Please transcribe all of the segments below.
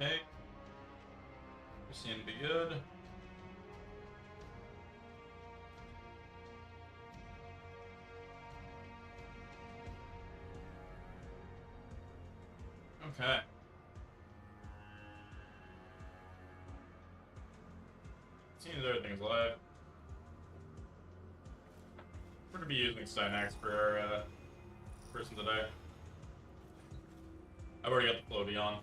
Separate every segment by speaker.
Speaker 1: Okay. We seem to be good. Okay. Seems everything's live. We're gonna be using Synax for our person today. I've already got the floaty on.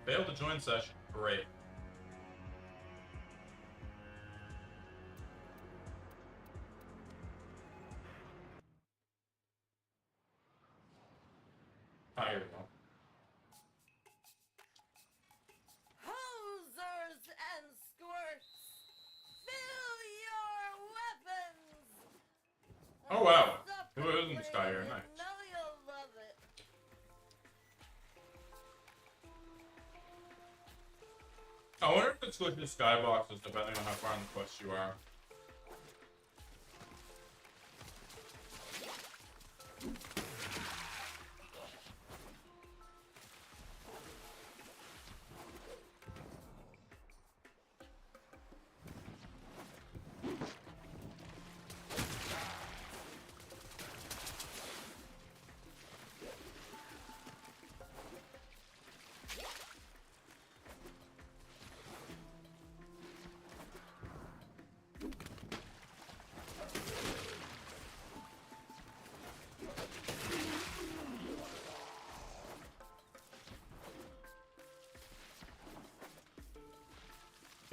Speaker 1: Failed to join session. Great. Ah, here we go.
Speaker 2: Hosers and squirts, fill your weapons.
Speaker 1: Oh wow. Who is in the sky here? Nice.
Speaker 2: Know you'll love it.
Speaker 1: I wonder if it switches skyboxes depending on how far on the quest you are.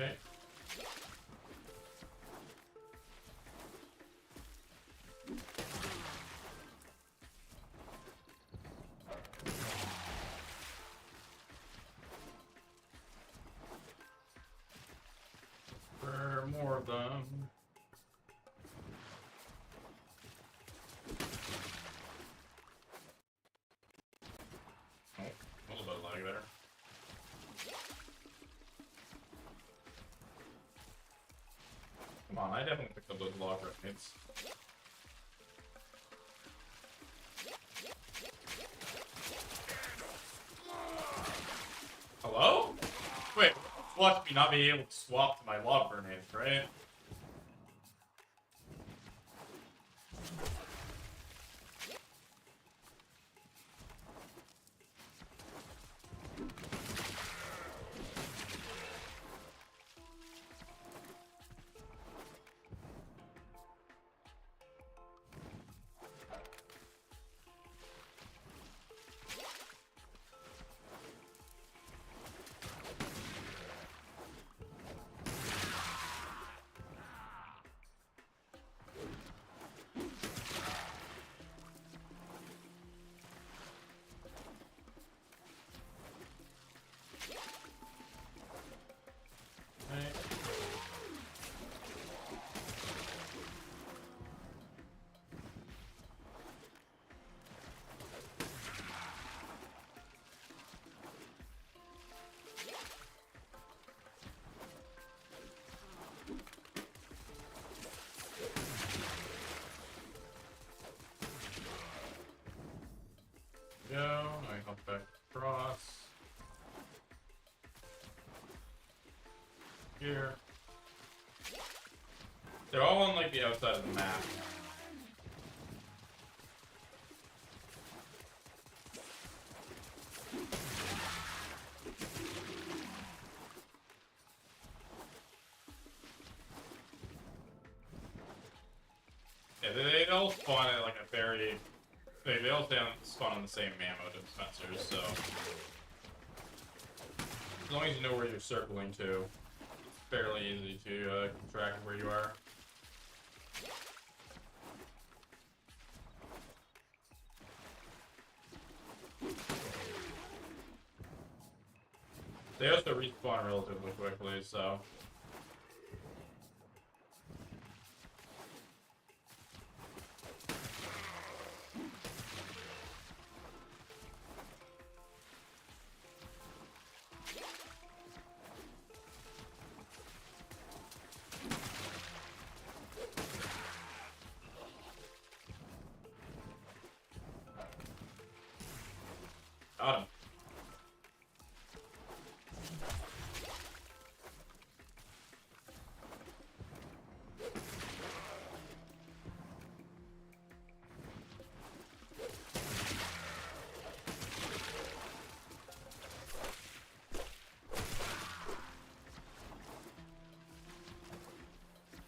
Speaker 1: Okay. For more of them. Oh, a little bit of lag there. Come on, I definitely picked up those log grenades. Hello? Wait, watch me not be able to swap to my log grenades, right? Go, I hop back across. Here. They're all on like the outside of the map. Yeah, they all spawn at like a very... They all spawn on the same ammo dispensers, so... As long as you know where you're circling to, it's fairly easy to keep track of where you are. They also respawn relatively quickly, so... Got him.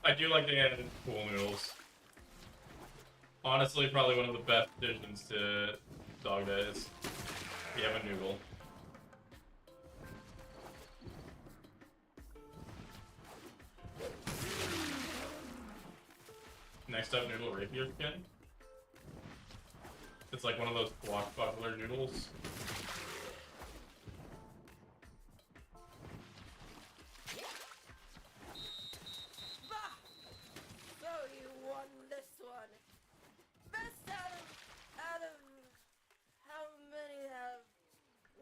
Speaker 1: I do like the added pool noodles. Honestly, probably one of the best additions to Dog Days. You have a noodle. Next up, noodle rapier skin. It's like one of those blockbuster noodles.
Speaker 2: Bah! So you won this one. Best out of how many have?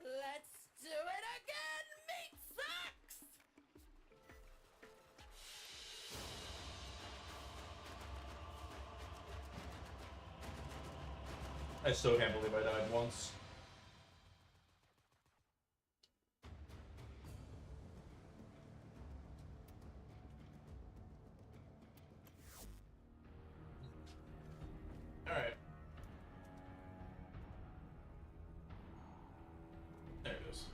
Speaker 2: Let's do it again, meat sucks!
Speaker 1: I still can't believe I died once. Alright. There it goes.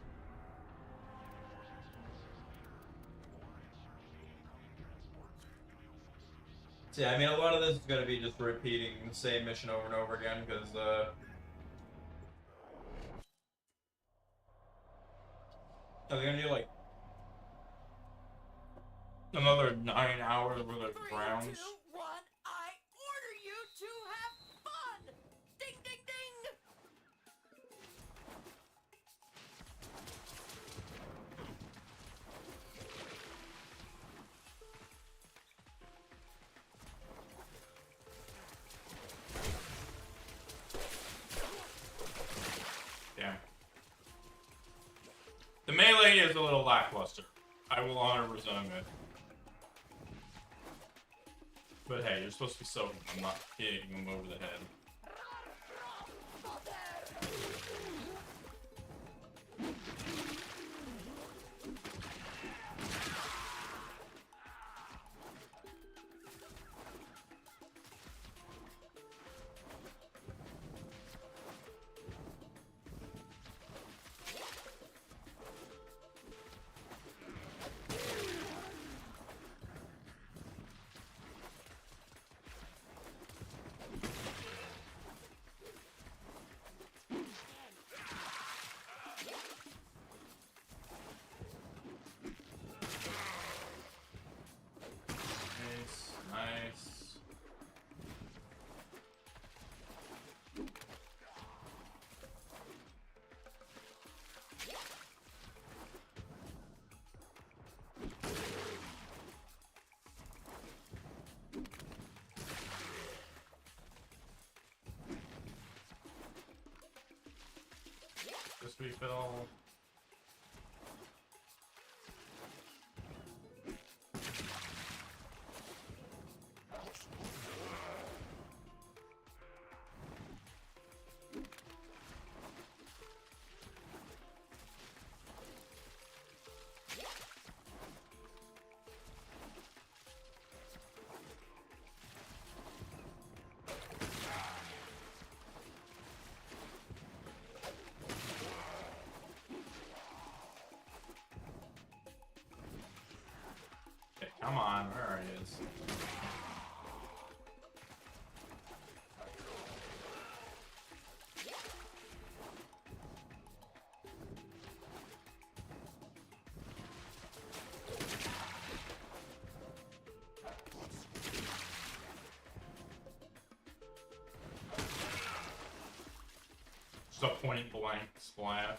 Speaker 1: So yeah, I mean, a lot of this is going to be just repeating the same mission over and over again, because, are they gonna do, like, another 9 hours worth of
Speaker 2: 3,
Speaker 1: rounds?
Speaker 2: 2, 1, I order you to have fun! Ding, ding, ding!
Speaker 1: Damn. The melee is a little lackluster. I will 100% admit. But hey, you're supposed to be soaking them, not hitting them over the head. Nice. Just refill. Okay, come on, where are you? Just a point blank splash.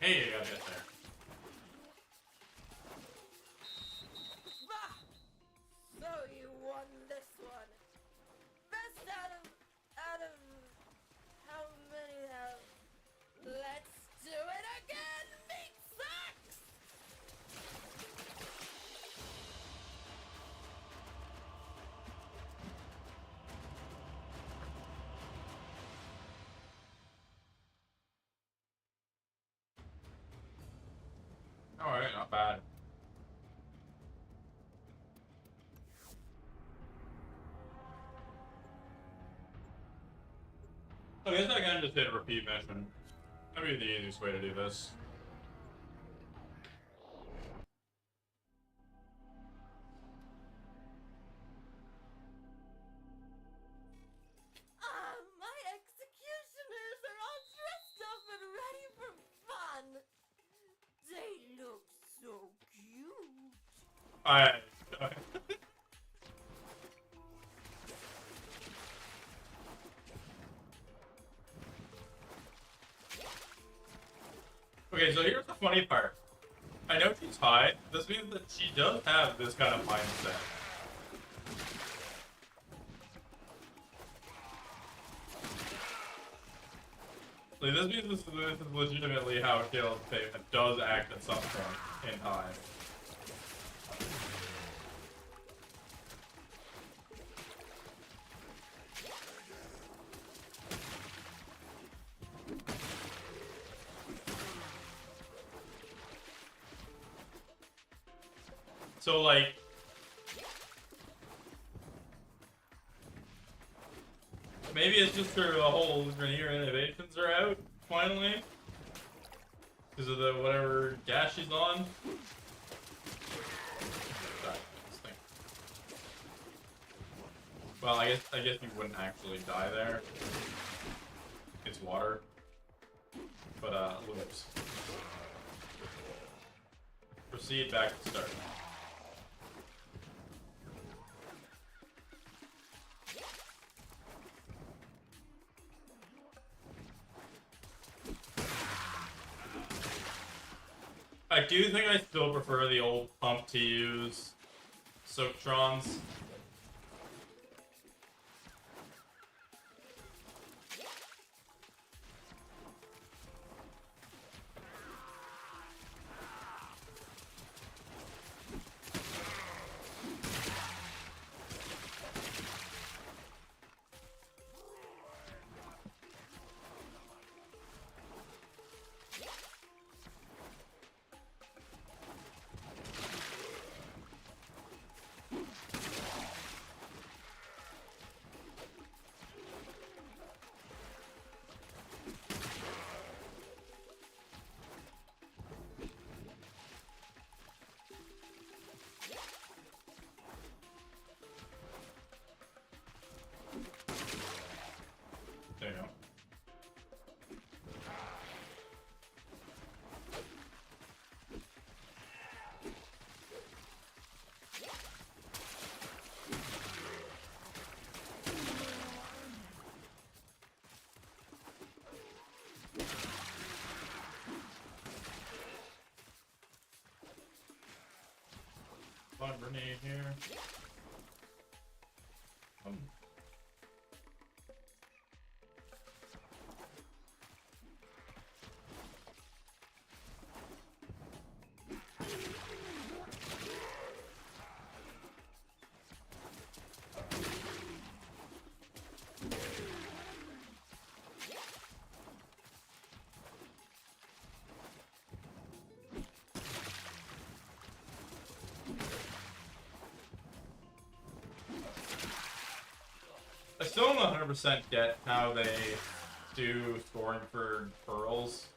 Speaker 1: Hey, I gotta get there.
Speaker 2: Bah! So you won this one. Best out of how many have? Let's do it again, meat sacks!
Speaker 1: Alright, not bad. I guess I can just hit a repeat mission. That'd be the easiest way to do this.
Speaker 2: My executioners are all dressed up and ready for fun. They look so cute.
Speaker 1: Alright. Okay, so here's the funny part. I know she's high. This means that she does have this kind of mindset. Like, this means this is legitimately how Caleb's payment does act at some point in time. So, like, maybe it's just her whole Grenier innovations are out, finally. Because of the whatever gas she's on. Well, I guess you wouldn't actually die there. It's water. But, loops. Proceed back to start. I do think I still prefer the old pump to use Soaktrons. There you go. Fun grenade here. I still don't 100% get how they do scoring for pearls.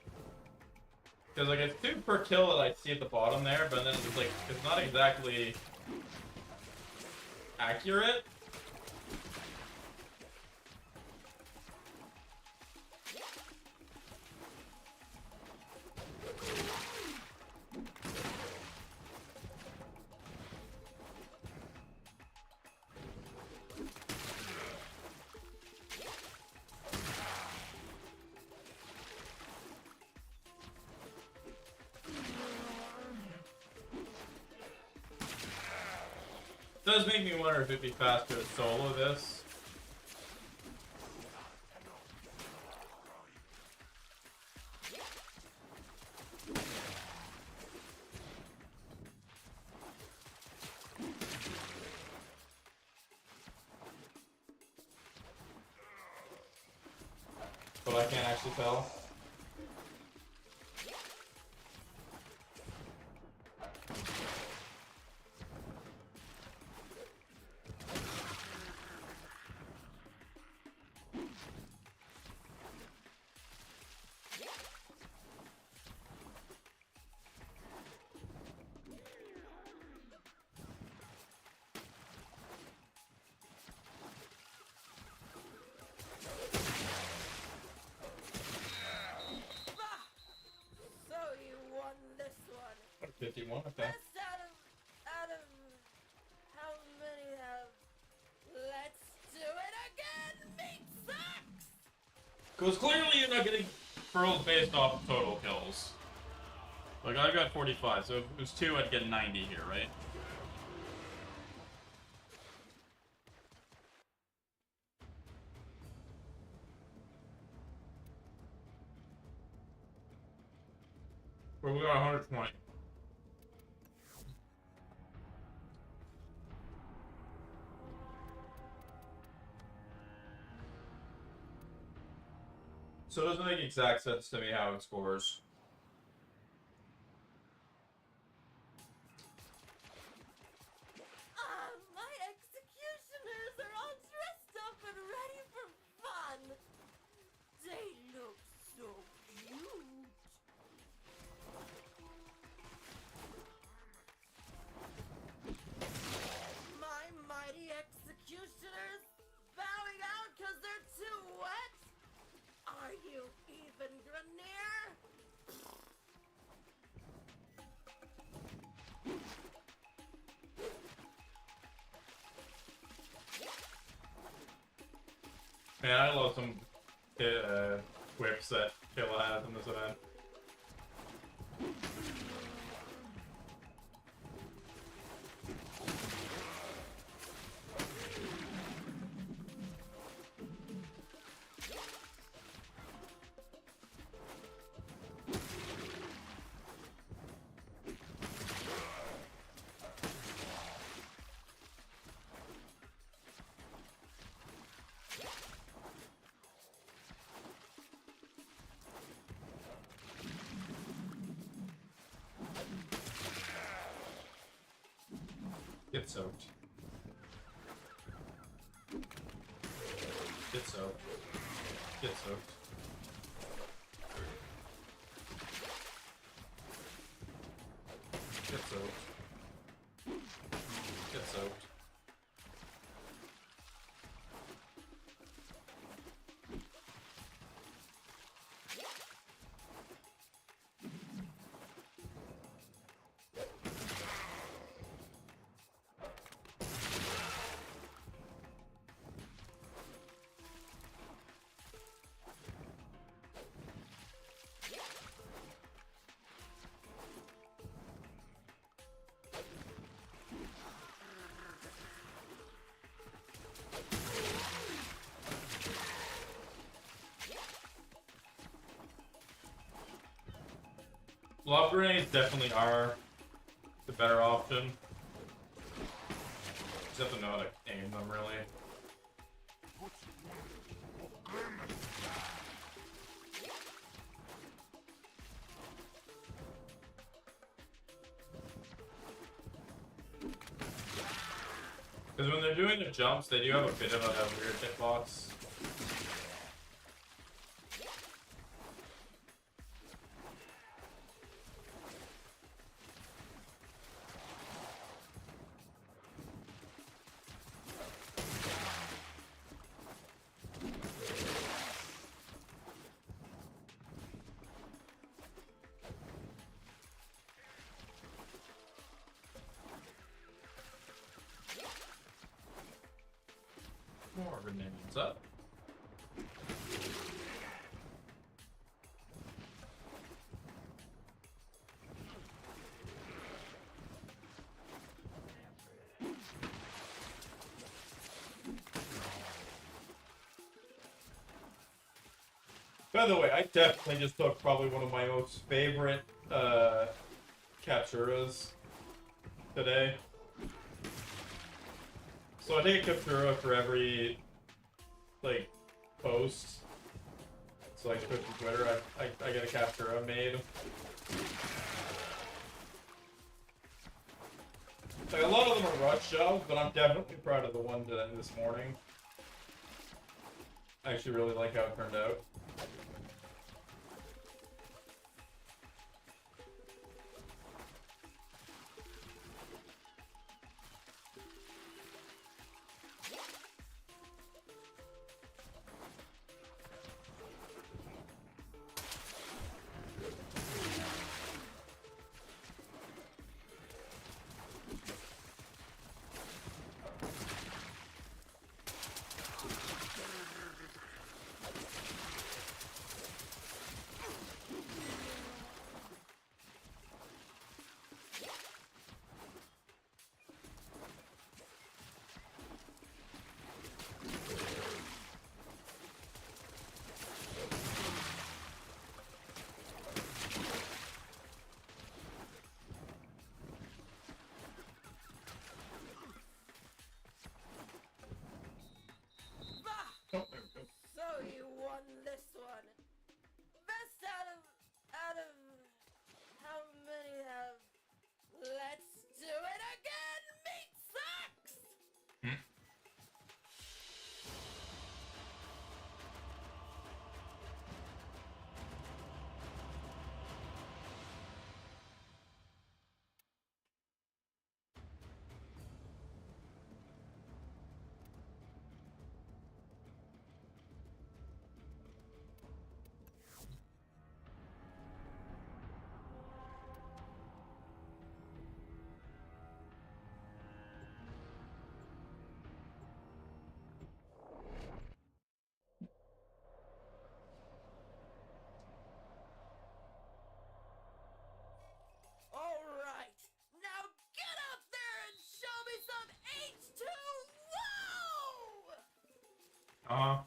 Speaker 1: Because, like, it's 2 per kill that I see at the bottom there, but then it's like, it's not exactly accurate. Does make me wonder if it'd be faster to solo this. But I can't actually tell.
Speaker 2: So you won this one.
Speaker 1: 51, okay.
Speaker 2: Best out of how many have let's do it again meat sucks?
Speaker 1: Because clearly you're not getting pearls based off of total kills. Like, I got 45, so if it was 2, I'd get 90 here, right? Well, we got 120. So it doesn't make exact sense to me how it scores.
Speaker 2: My executioners are all dressed up and ready for fun. They look so cute. My mighty executioners bowing out because they're too wet? Are you even, Grenier?
Speaker 1: Man, I love some whips that Killa has in this event. Get soaked. Get soaked. Get soaked. Get soaked. Get soaked. Lob grenades definitely are the better option. Just have to know how to aim them, really. Because when they're doing their jumps, they do have a bit of a weird hitbox. More grenades up. By the way, I definitely just took probably one of my most favorite capturas today. So I take a captura for every like post. So like Twitch and Twitter, I get a captura made. Like a lot of them are rush jobs, but I'm definitely proud of the one this morning. I actually really like how it turned out. Oh, there we go.
Speaker 2: So you won this one. Best out of how many have let's do it again meat sucks. All right, now get up there and show me some H2O!
Speaker 1: Uh-huh.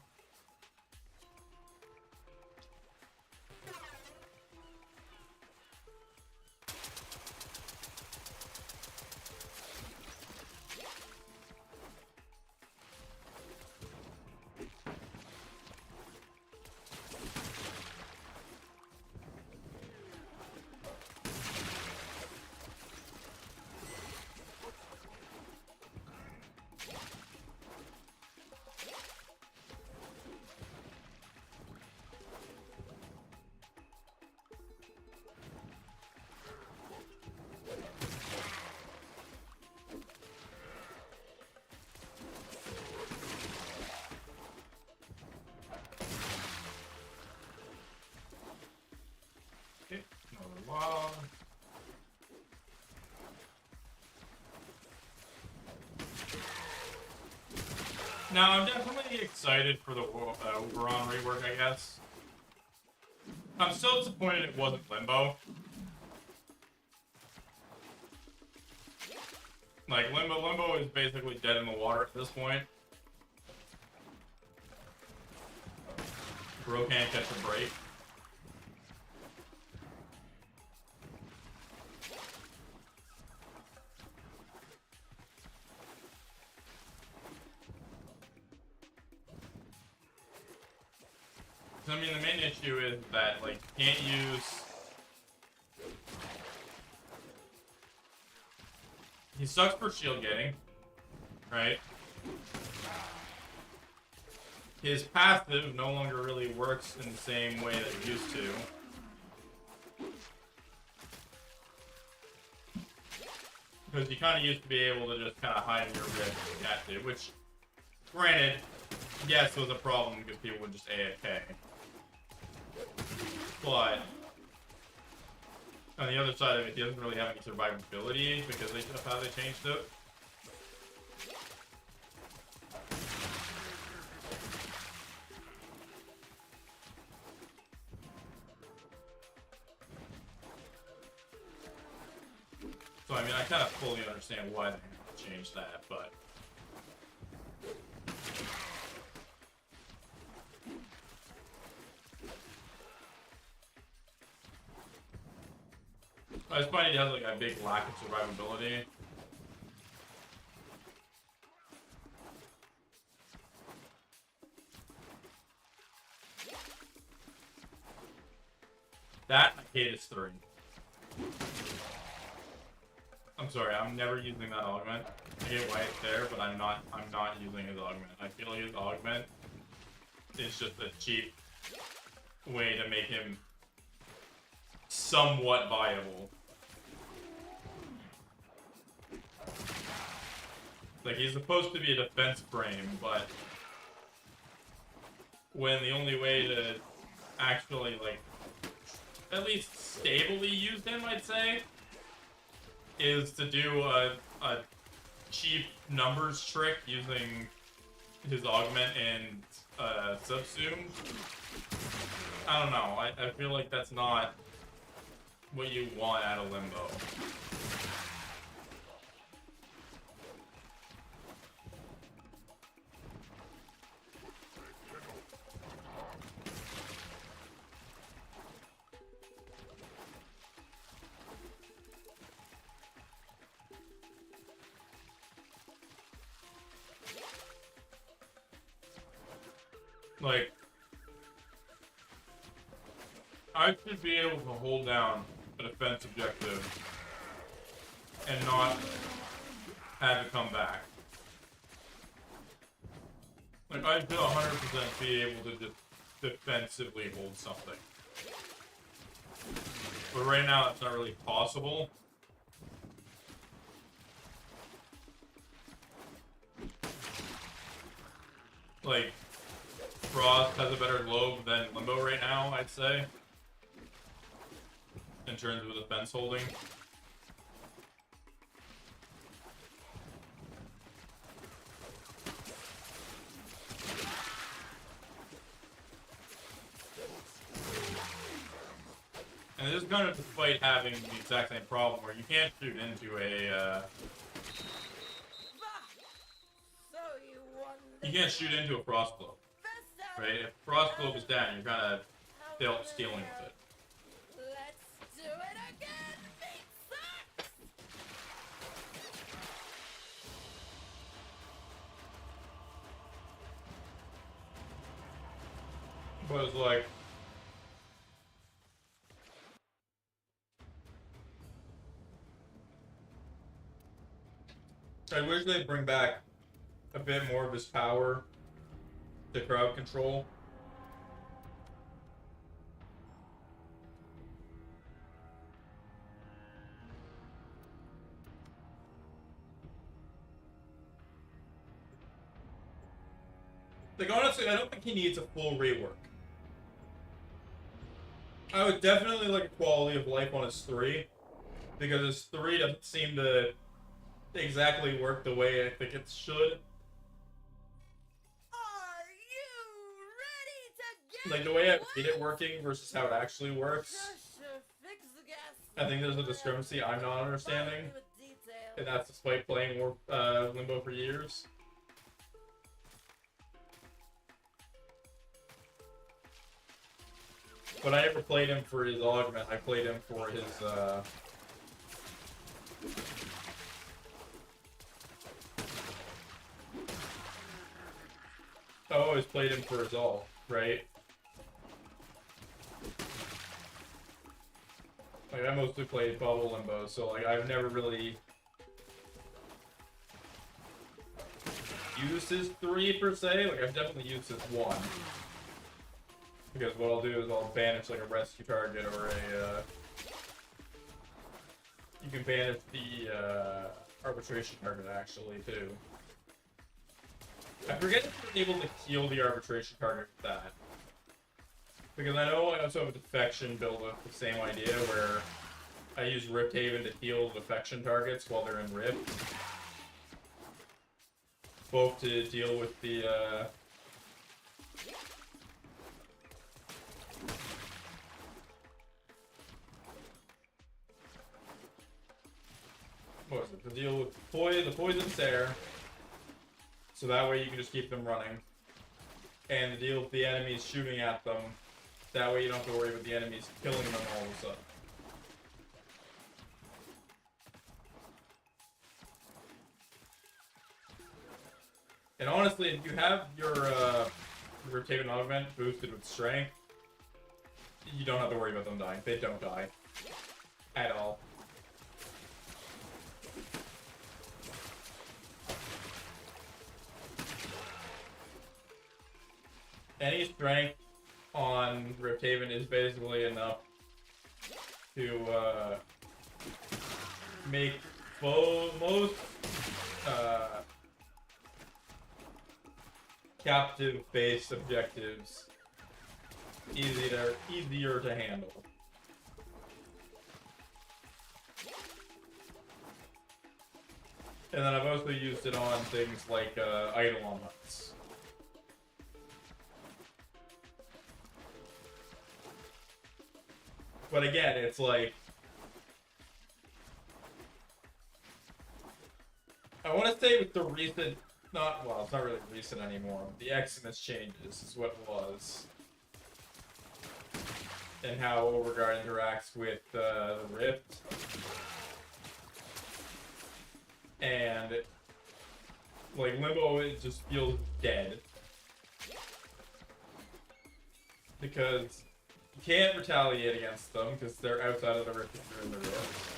Speaker 1: Okay, another log. Now, I'm definitely excited for the Oberon rework, I guess. I'm still disappointed it wasn't Limbo. Like, Limbo is basically dead in the water at this point. Bro can't catch a break. I mean, the main issue is that, like, you can't use... He sucks for shield getting, right? His passive no longer really works in the same way that it used to. Because you kind of used to be able to just kind of hide in your red and catch it, which, granted, yes, was a problem because people would just AFK. But on the other side of it, he doesn't really have any survivability because of how they changed it. So I mean, I kind of fully understand why they changed that, but I just find he has like a big lack of survivability. That I hate is 3. I'm sorry, I'm never using that augment. I get why it's there, but I'm not using his augment. I feel like his augment is just a cheap way to make him somewhat viable. Like, he's supposed to be a defense frame, but when the only way to actually, like, at least stably use him, I'd say, is to do a cheap numbers trick using his augment and subsume. I don't know, I feel like that's not what you want out of Limbo. Like, I should be able to hold down a defense objective and not have it come back. Like, I should 100% be able to just defensively hold something. But right now, that's not really possible. Like, Frost has a better globe than Limbo right now, I'd say. In terms of defense holding. And this is kind of despite having the exact same problem where you can't shoot into a, you can't shoot into a Frost Globe. Right? If Frost Globe is down, you're kind of still stealing with it.
Speaker 2: Let's do it again! Meat sucks!
Speaker 1: But it's like, I wish they'd bring back a bit more of his power to crowd control. Like, honestly, I don't think he needs a full rework. I would definitely like a quality of life on his 3, because his 3 doesn't seem to exactly work the way I think it should.
Speaker 2: Are you ready to get
Speaker 1: Like, the way I read it working versus how it actually works,
Speaker 2: fix the gas?
Speaker 1: I think there's a discrepancy I'm not understanding. And that's despite playing Limbo for years. But I never played him for his augment, I played him for his, I always played him for his ult, right? Like, I mostly played Bubble Limbo, so, like, I've never really used his 3 per se. Like, I've definitely used his 1. Because what I'll do is I'll banish, like, a rescue target or a, you can banish the, arbitration target, actually, too. I forget if you're able to heal the arbitration target with that. Because I know I also have a defection build with the same idea where I use Rift Haven to heal defection targets while they're in Rift. Both to deal with the, what was it? To deal with the poison stare. So that way you can just keep them running. And to deal with the enemies shooting at them. That way you don't have to worry about the enemies killing them all of a sudden. And honestly, if you have your Taven Augment boosted with Strength, you don't have to worry about them dying. They don't die. At all. Any strength on Riptaven is basically enough to make most captive-based objectives easier to handle. And then I've also used it on things like Eidolon hunts. But again, it's like... I want to say with the recent... well, it's not really recent anymore. The Eximus changes is what it was. And how Overguard interacts with the Rift. And... like, Limbo, it just feels dead. Because... you can't retaliate against them because they're outside of the rift if you're in the rift.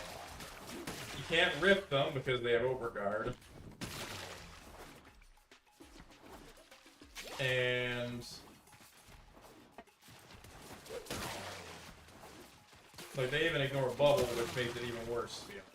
Speaker 1: You can't rip them because they have Overguard. And... like, they even ignore Bubble, which makes it even worse, to be honest.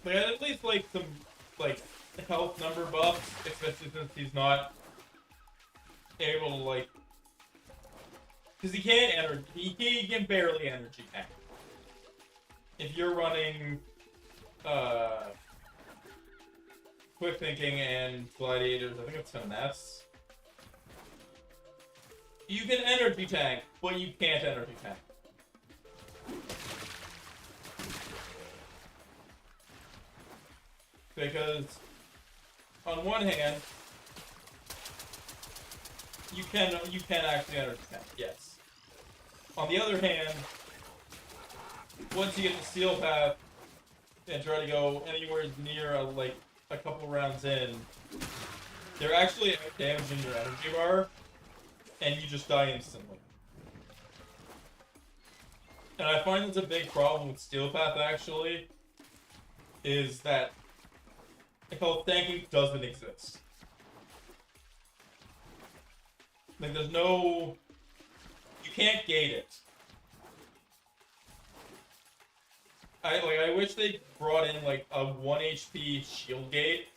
Speaker 1: But at least, like, some, like, health number buffs, especially since he's not able to, like... because he can't he can barely energy tank. If you're running, Quick Thinking and Gladiators, I think it's Finesse. You can energy tank, but you can't energy tank. Because, on one hand, you can actually energy tank, yes. On the other hand, once you get the Steel Path and try to go anywhere near like a couple rounds in, they're actually damaging your energy bar, and you just die instantly. And I find that's a big problem with Steel Path actually, is that health tanking doesn't exist. Like, there's no... you can't gate it. I wish they brought in, like, a 1 HP shield gate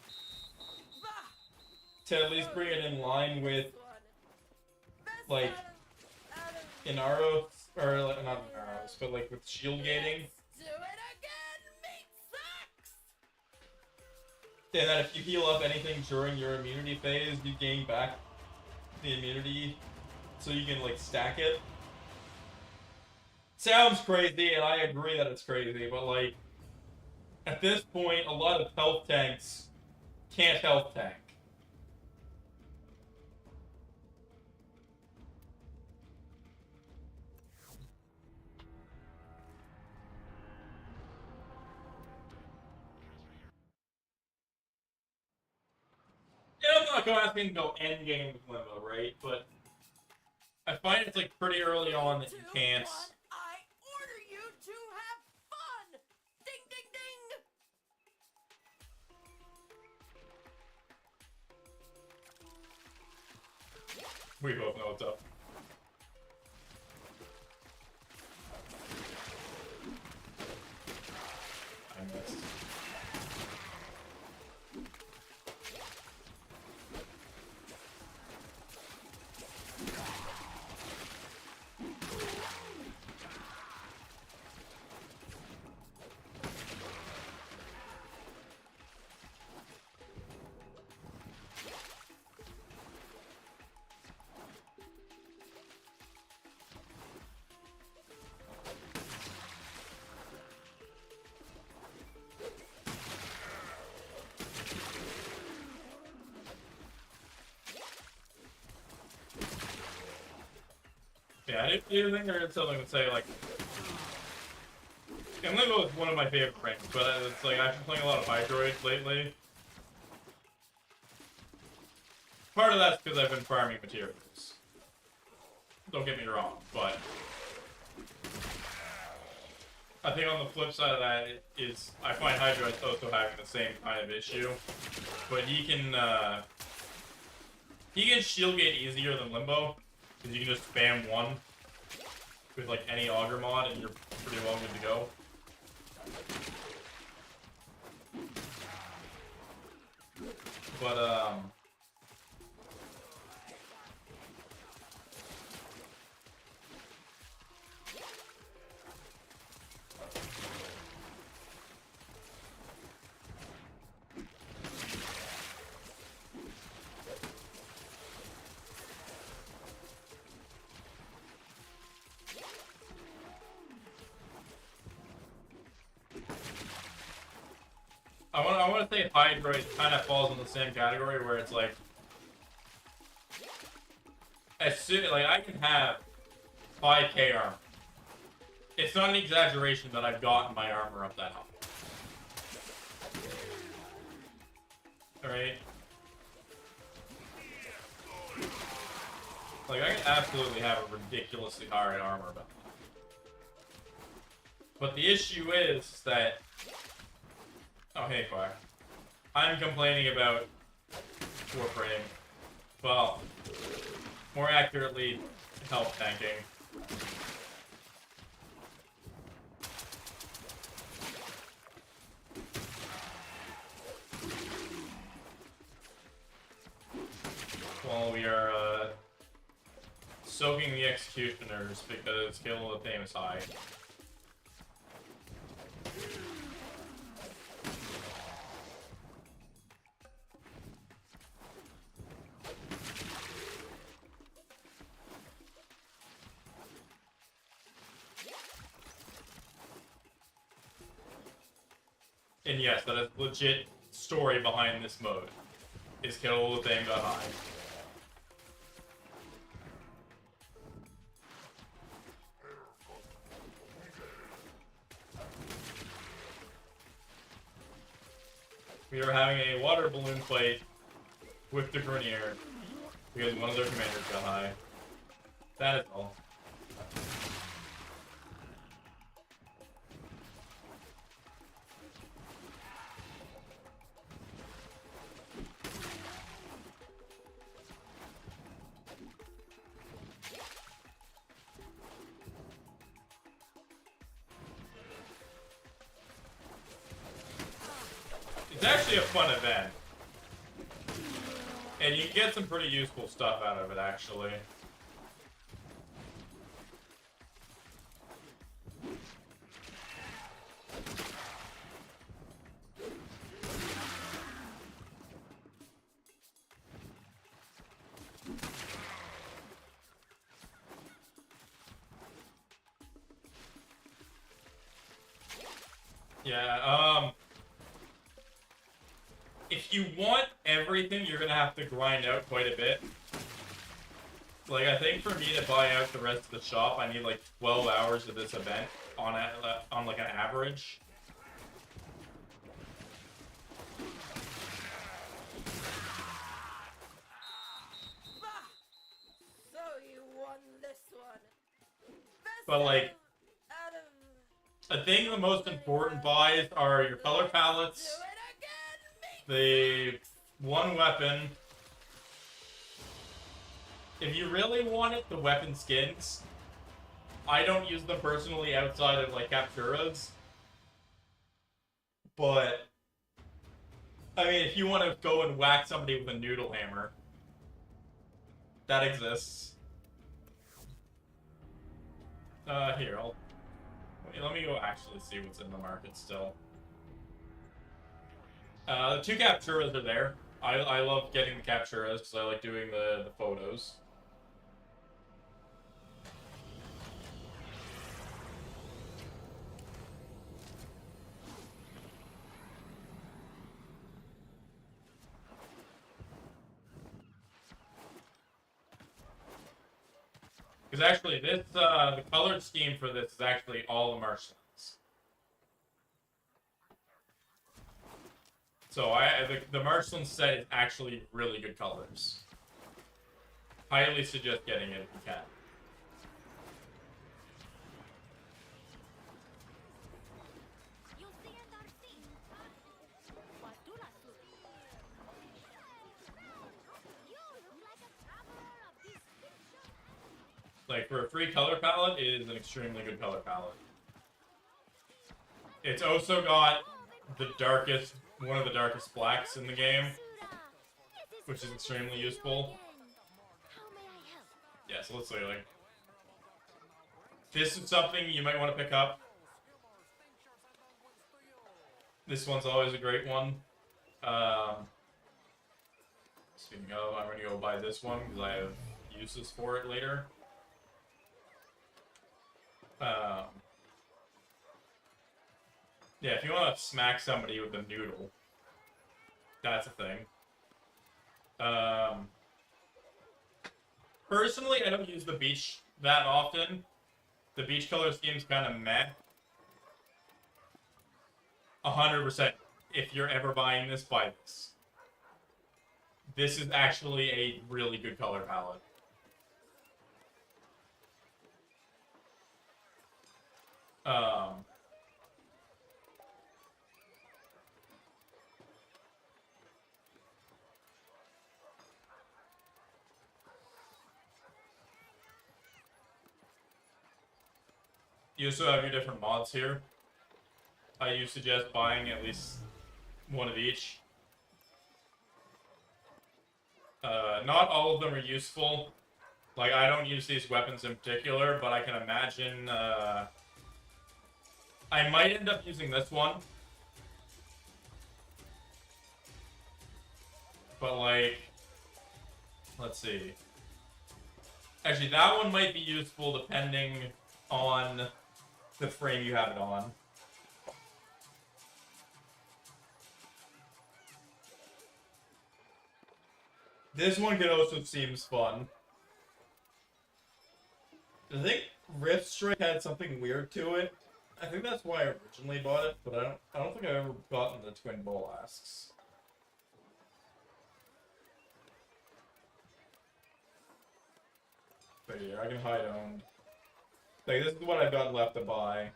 Speaker 1: to at least bring it in line with, like, Inaros, or, like, not Inaros, but, like, with shield gating. And then if you heal up anything during your immunity phase, you gain back the immunity so you can, like, stack it. Sounds crazy, and I agree that it's crazy, but, like, at this point, a lot of health tanks can't health tank. Yeah, I'm not asking to go end game with Limbo, right? But I find it's like pretty early on that you can't.
Speaker 2: I order you to have fun. Ding ding ding.
Speaker 1: We both know what's up. I missed. anything or something would say like. And Limbo is one of my favorite frames, but it's like I've been playing a lot of Hydroid lately. Part of that's because I've been farming materials. Don't get me wrong, but I think on the flip side of that is I find Hydroid also having the same kind of issue, but he can shield gate easier than Limbo because you can just spam one with like any auger mod and you're pretty well good to go. But I want to say Hydroid kind of falls in the same category where it's like, as soon like I can have 5k armor. It's not an exaggeration that I've gotten my armor up that high. Alright? Like, I can absolutely have a ridiculously high armor about that. But the issue is that... Oh, hey, Quack. I'm complaining about Warframe. Well, more accurately, health tanking. While we are soaking the executioners because skill of the fame is high. And yes, that is legit story behind this mode. Is kill the thing got high. We are having a water balloon fight with the Grenier because one of their commanders got high. That is all. It's actually a fun event. And you can get some pretty useful stuff out of it, actually. Yeah, if you want everything, you're gonna have to grind out quite a bit. Like, I think for me to buy out the rest of the shop, I need like 12 hours of this event on like an average.
Speaker 2: So you won this one. Best
Speaker 1: But like,
Speaker 2: out of
Speaker 1: I think the most important buys are your color palettes, the one weapon. If you really want it, the weapon skins. I don't use them personally outside of like Capturas. But I mean, if you want to go and whack somebody with a noodle hammer, that exists. Here, let me go actually see what's in the market still. The two Capturas are there. I love getting the Capturas because I like doing the photos. Because actually this the color scheme for this is actually all the marshlands. So the marshland set is actually really good colors. Highly suggest getting it if you can. Like, for a free color palette, it is an extremely good color palette. It's also got one of the darkest blacks in the game, which is extremely useful. Yeah, so let's say, like, this is something you might want to pick up. This one's always a great one. Speaking of, I'm going to go buy this one because I have uses for it later. Yeah, if you want to smack somebody with a noodle, that's a thing. Personally, I don't use the beach that often. The beach color scheme's kind of meh. 100%. If you're ever buying this, buy this. This is actually a really good color palette. You also have your different mods here. I do suggest buying at least one of each. Not all of them are useful. Like, I don't use these weapons in particular, but I can imagine, I might end up using this one. But, like, let's see. Actually, that one might be useful depending on the frame you have it on. This one could also seems fun. I think Rift Strike had something weird to it. I think that's why I originally bought it, but I don't think I've ever gotten the twin bolasks. But here, I can hide owned. Like, this is what I've got left to buy.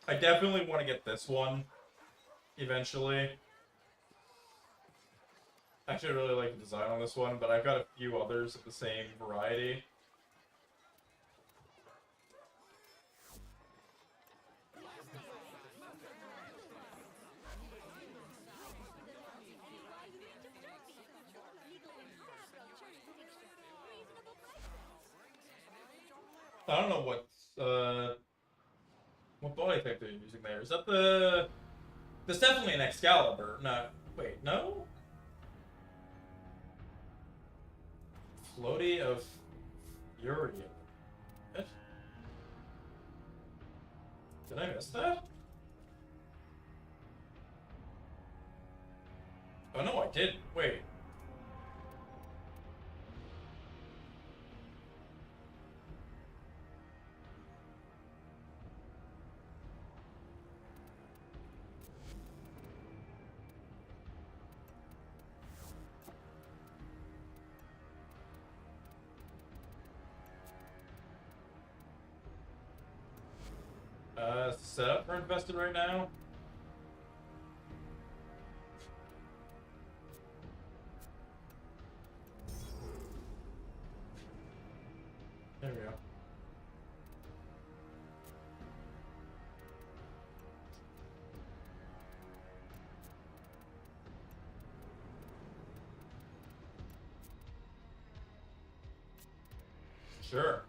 Speaker 1: I definitely want to get this one eventually. Actually, I really like the design on this one, but I've got a few others of the same variety. I don't know what body type they're using there. Is that the... There's definitely an Excalibur. No, wait, no? Floaty of Fury. What? Did I miss that? Oh no, I did. Wait. Set up for invested right now. There we go. Sure.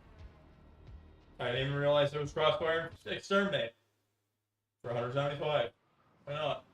Speaker 1: I didn't even realize it was Crossfire. Exterminate. For 175. Why not?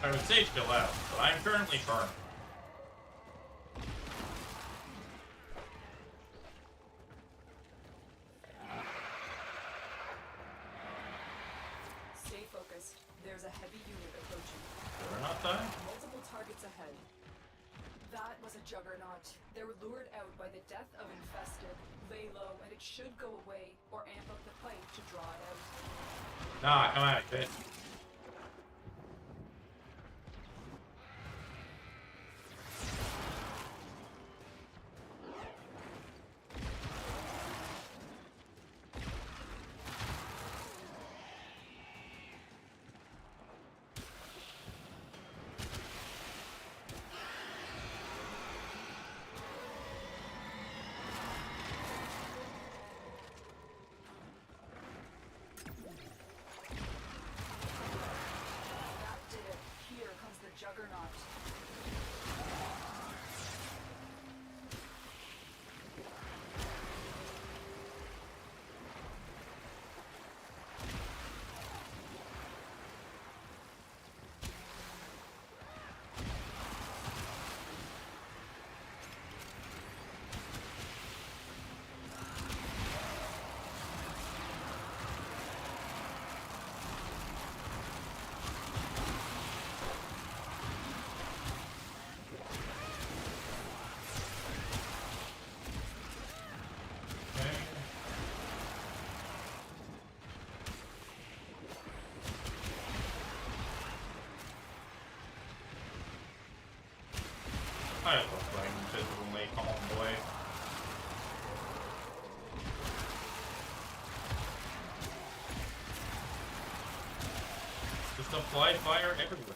Speaker 1: I would say chill out, but I'm currently burned.
Speaker 3: Stay focused. There's a heavy unit approaching.
Speaker 1: We're not dying?
Speaker 3: Multiple targets ahead. That was a juggernaut. They were lured out by the death of infested. Lay low, and it should go away, or amp up the fight to draw it out.
Speaker 1: Nah, come on, bitch.
Speaker 3: That did it. Here comes the juggernaut.
Speaker 1: Okay. I love playing Invisible Napalm Boy. Just apply fire everywhere.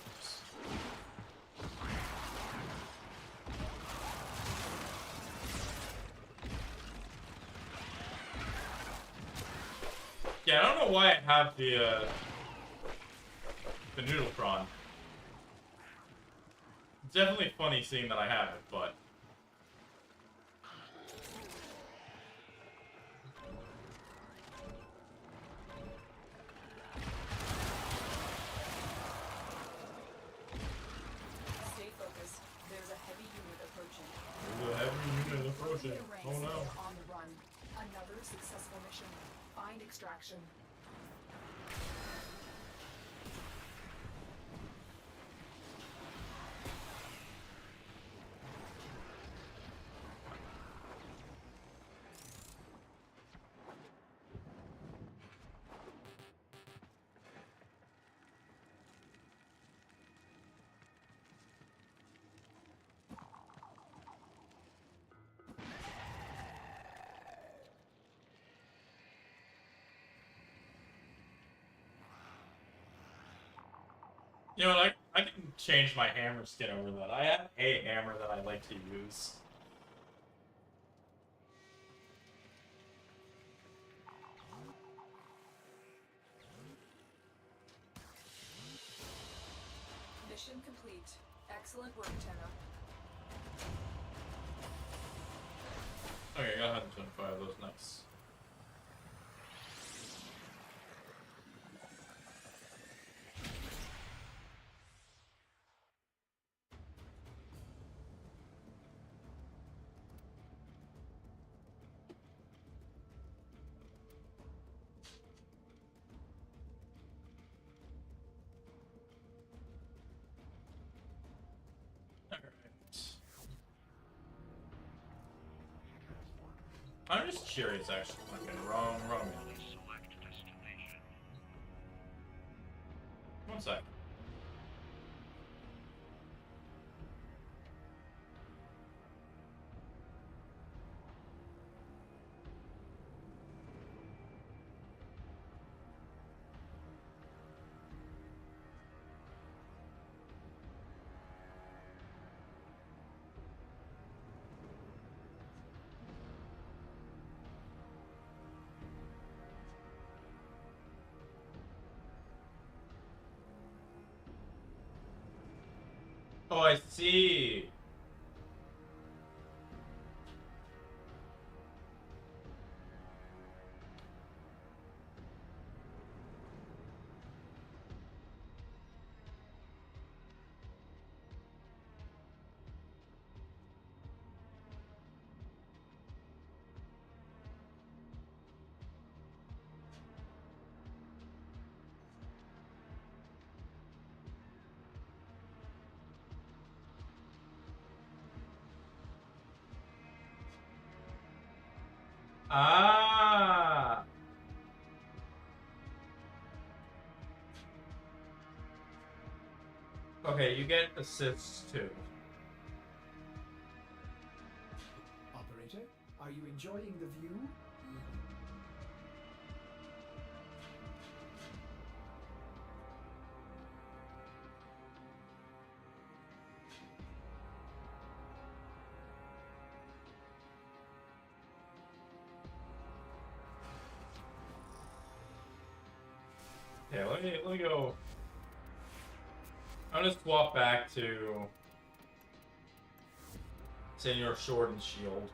Speaker 1: Yeah, I don't know why I have the noodle prawn. It's definitely funny seeing that I have it, but
Speaker 3: Stay focused. There's a heavy unit approaching.
Speaker 1: there's a heavy unit approaching.
Speaker 3: The ranks,
Speaker 1: Oh no.
Speaker 3: they're on the run. Another successful mission. Find extraction.
Speaker 1: You know what, I can change my hammer skin over that. I have a hammer that I like to use.
Speaker 3: Mission complete. Excellent work, Tenno.
Speaker 1: Okay, I got 125 of those, nice. I'm just curious, actually. Okay, wrong.
Speaker 4: Select destination.
Speaker 1: One sec. Oh, I see. Ah. Okay, you get assists too.
Speaker 5: Operator, are you enjoying the view?
Speaker 1: Yeah, let me go. I'm gonna swap back to Senior Sword and Shield.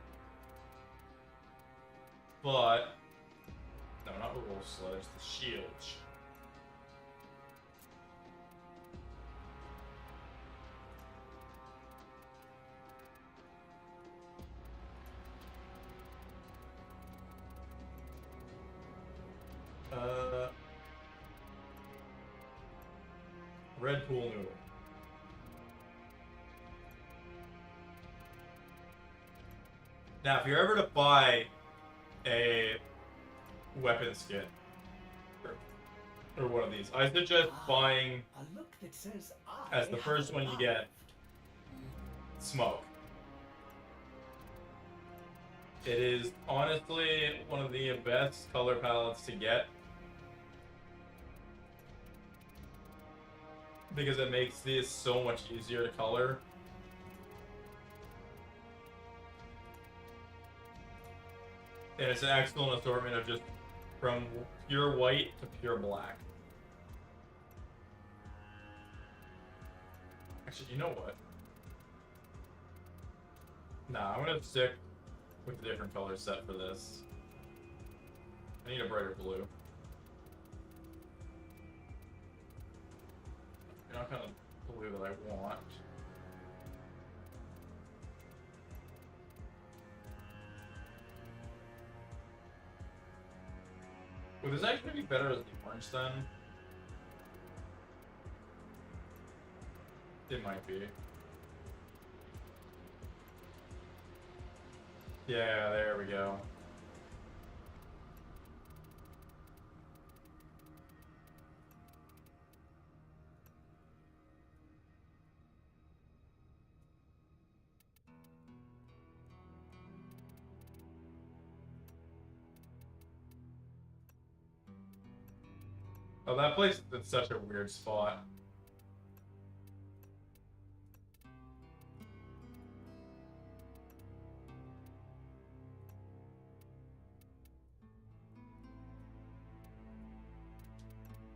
Speaker 1: But no, not the Wolf Sledge, the Shield. Red Pool Noodle. Now, if you're ever to buy a weapon skin or one of these, I suggest buying
Speaker 5: A look that says
Speaker 1: as the first one you get Smoke. It is honestly one of the best color palettes to get because it makes these so much easier to color. And it's an excellent assortment of just from pure white to pure black. Actually, you know what? Nah, I'm gonna stick with a different color set for this. I need a brighter blue. Not kind of blue that I want. Would this actually be better as the orange then? It might be. Yeah, there we go. Oh, that place is such a weird spot.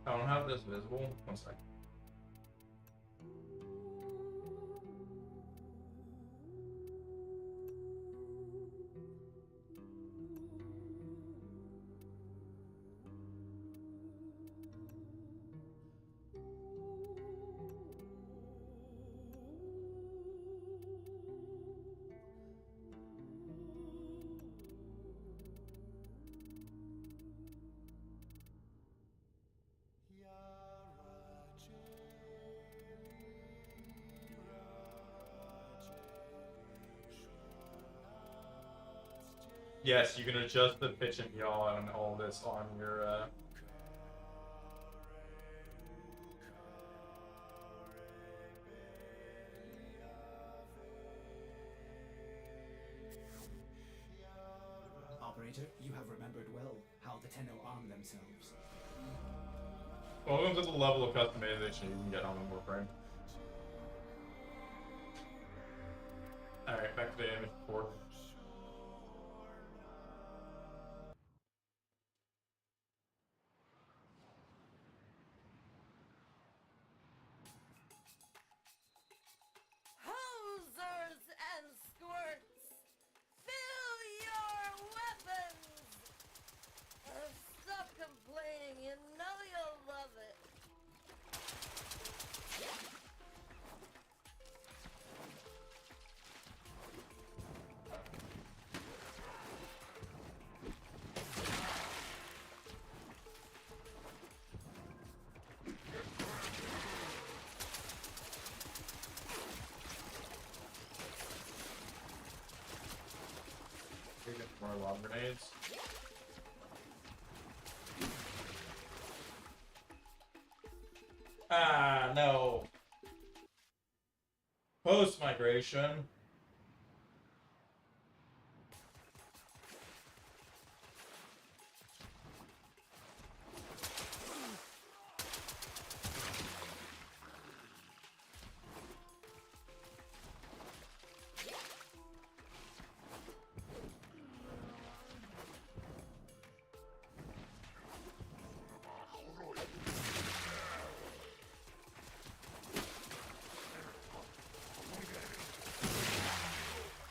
Speaker 1: I don't have this visible. One second. Yes, you can adjust the pitch and yaw and all this on your
Speaker 5: Operator, you have remembered well how the Tenno arm themselves.
Speaker 1: Welcome to the level of customization you can get on the Warframe. Alright, back to the image 4.
Speaker 2: Hosers and squirts, fill your weapons! Stop complaining, you know you'll love it.
Speaker 1: More lava grenades. Ah, no. Post-migration.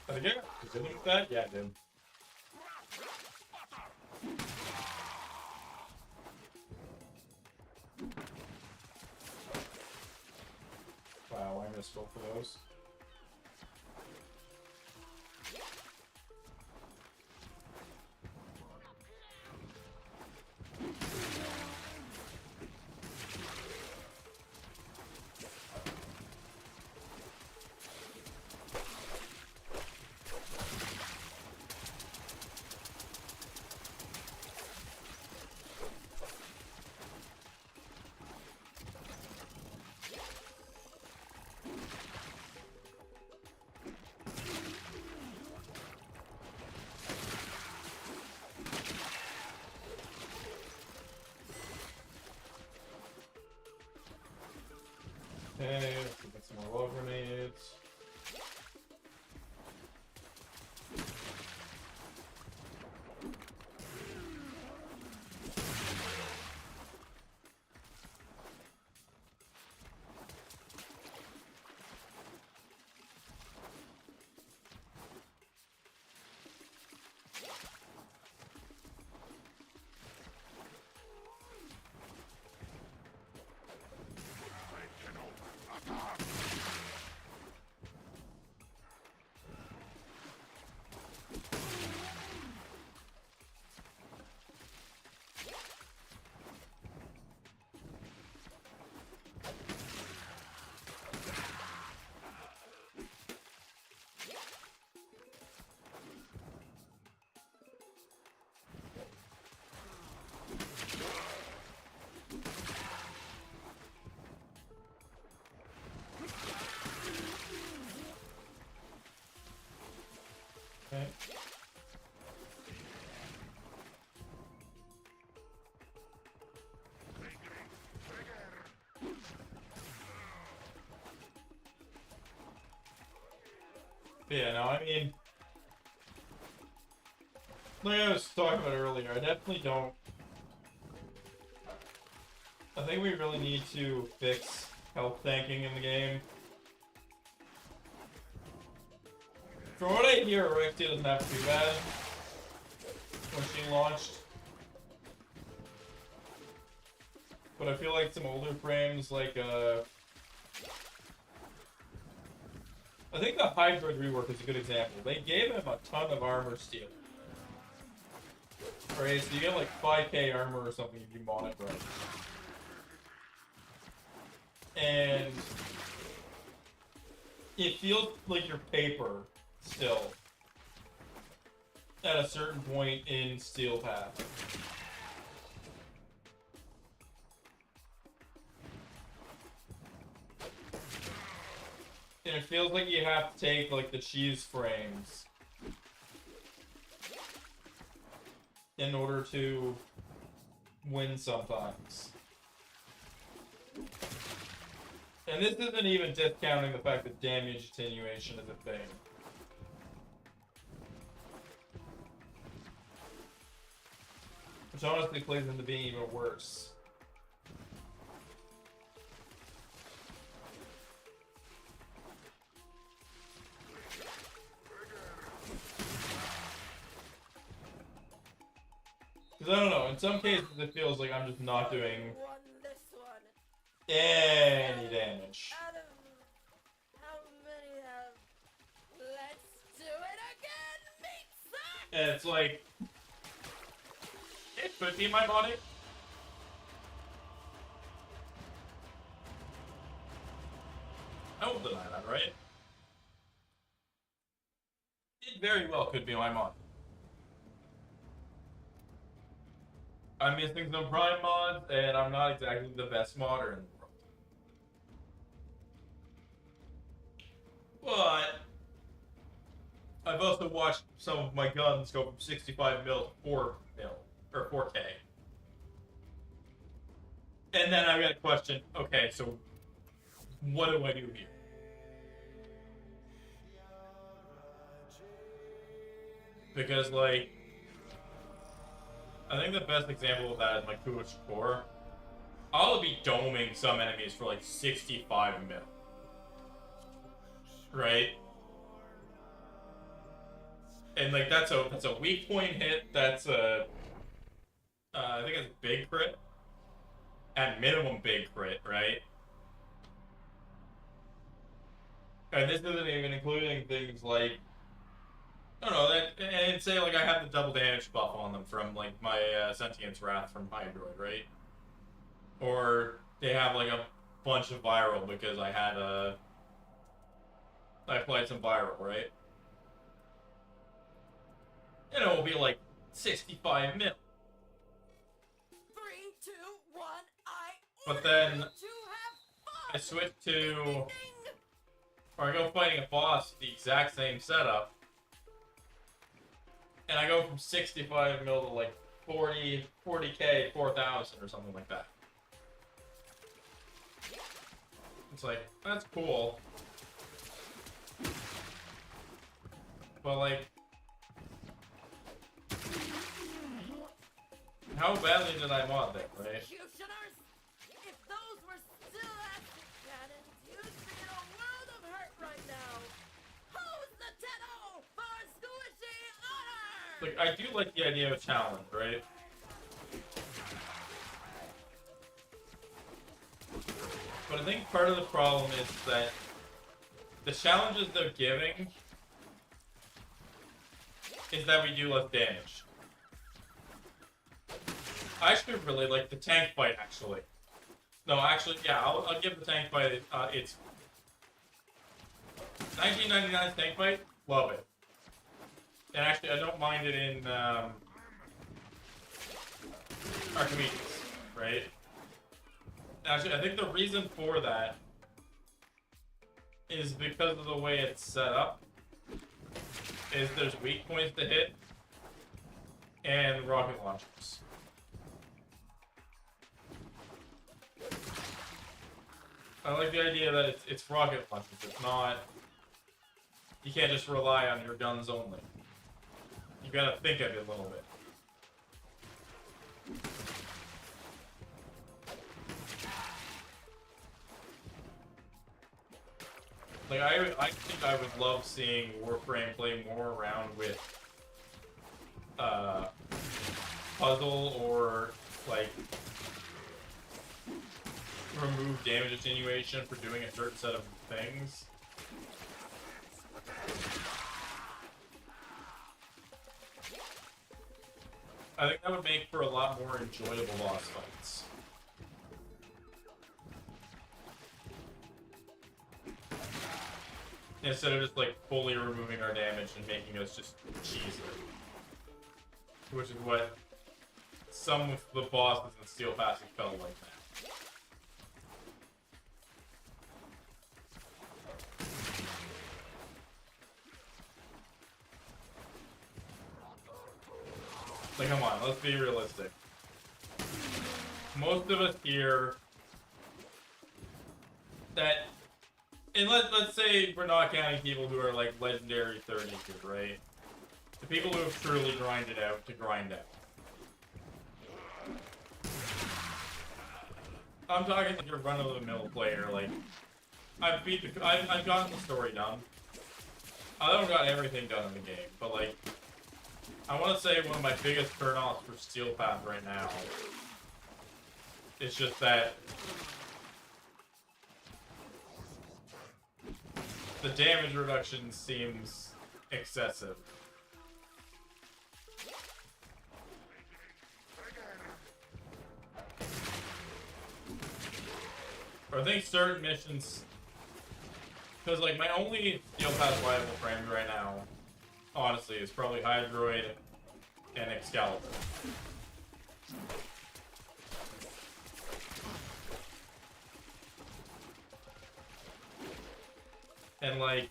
Speaker 1: I think I did with that? Yeah, I did. Wow, I missed both of those. Okay, let's get some more love grenades. Okay. But yeah, no, I mean, like I was talking about earlier, I definitely don't. I think we really need to fix health tanking in the game. From what I hear, Rexy doesn't have too bad when she launched. But I feel like some older frames, like, I think the Hybrid rework is a good example. They gave him a ton of armor steal. Right, so you get like 5k armor or something if you mod it right. And it feels like you're paper still at a certain point in Steel Path. And it feels like you have to take like the cheese frames in order to win sometimes. And this isn't even discounting the fact that damage attenuation is a thing. Which honestly plays into being even worse. Because I don't know, in some cases it feels like I'm just not doing any damage.
Speaker 2: Out of how many have let's do it again, meat sack?
Speaker 1: And it's like, it could be my body. I won't deny that, right? It very well could be my mod. I'm missing some Prime mods, and I'm not exactly the best modder in the world. But I've also watched some of my guns go from 65 mil to 4 mil or 4K. And then I've got a question. Okay, so what do I do here? Because, like, I think the best example of that is my Kush 4. I'll be doming some enemies for like 65 mil. Right? And like that's a weak point hit, that's a I think it's a big crit. At minimum big crit, right? And this isn't even including things like I don't know, that and say like I have the double damage buff on them from like my Sentience Wrath from Hydroid, right? Or they have like a bunch of viral because I applied some viral, right? And it will be like 65 mil.
Speaker 2: 3, 2, 1,
Speaker 1: But then
Speaker 2: to have fun.
Speaker 1: I switch to, or I go fighting a boss, the exact same setup, and I go from 65 mil to like 40k, 4,000 or something like that. It's like, that's cool. But like, how badly did I mod that, right?
Speaker 2: Executioners, if those were still acid cannons, you'd be in a world of hurt right now. Who's the 10-0 for squishy honor?
Speaker 1: Like, I do like the idea of a challenge, right? But I think part of the problem is that the challenges they're giving is that we do less damage. I actually really like the tank fight, actually. No, actually, yeah, I'll give the tank fight, it's 1999's tank fight, love it. And actually, I don't mind it in, Archimedes, right? Actually, I think the reason for that is because of the way it's set up. Is there's weak points to hit and rocket launchers. I like the idea that it's rocket launchers. It's not. You can't just rely on your guns only. You gotta think of it a little bit. Like, I think I would love seeing Warframe play more around with puzzle or like remove damage attenuation for doing a certain set of things. I think that would make for a lot more enjoyable boss fights. Instead of just like fully removing our damage and making us just cheese it. Which is what some of the bosses in Steel Passage felt like that. Like, come on, let's be realistic. Most of us here that, and let's say we're not counting people who are like legendary 30s, right? The people who have truly grinded out to grind out. I'm talking like your run-of-the-mill player, like, I've gotten the story done. I don't got everything done in the game, but like, I want to say one of my biggest turn-offs for Steel Path right now is just that the damage reduction seems excessive. Or I think certain missions, because like my only Steel Path viable frames right now, honestly, is probably Hydroid and Excalibur. And like,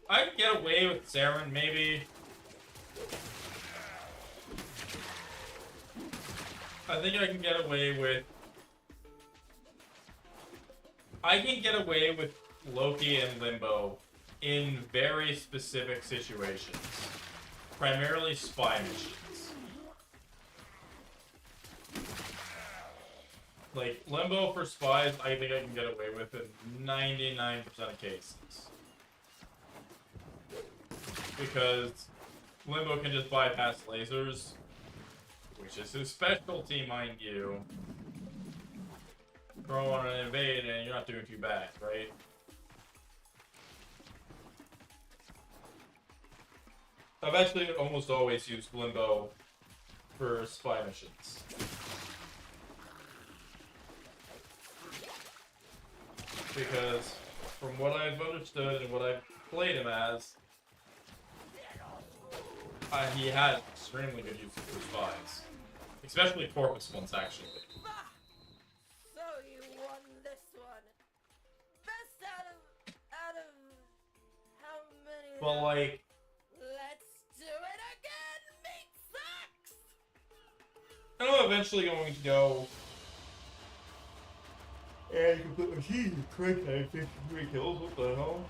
Speaker 1: I can get away with Saren, maybe. I think I can get away with... I can get away with Loki and Limbo in very specific situations. Primarily spy missions. Like, Limbo for spies, I think I can get away with in 99% of cases. Because Limbo can just bypass lasers, which is his specialty, mind you. Throw on an invade and you're not doing too bad, right? I've actually almost always used Limbo for spy missions. Because from what I've understood and what I've played him as, he had extremely good use for spies. Especially Porpoise ones, actually.
Speaker 2: So you won this one. Best out of how many?
Speaker 1: But like,
Speaker 2: Let's do it again. Meat sucks.
Speaker 1: I know I'm eventually going to go. And you can put machine in quick time, 53 kills, what the hell?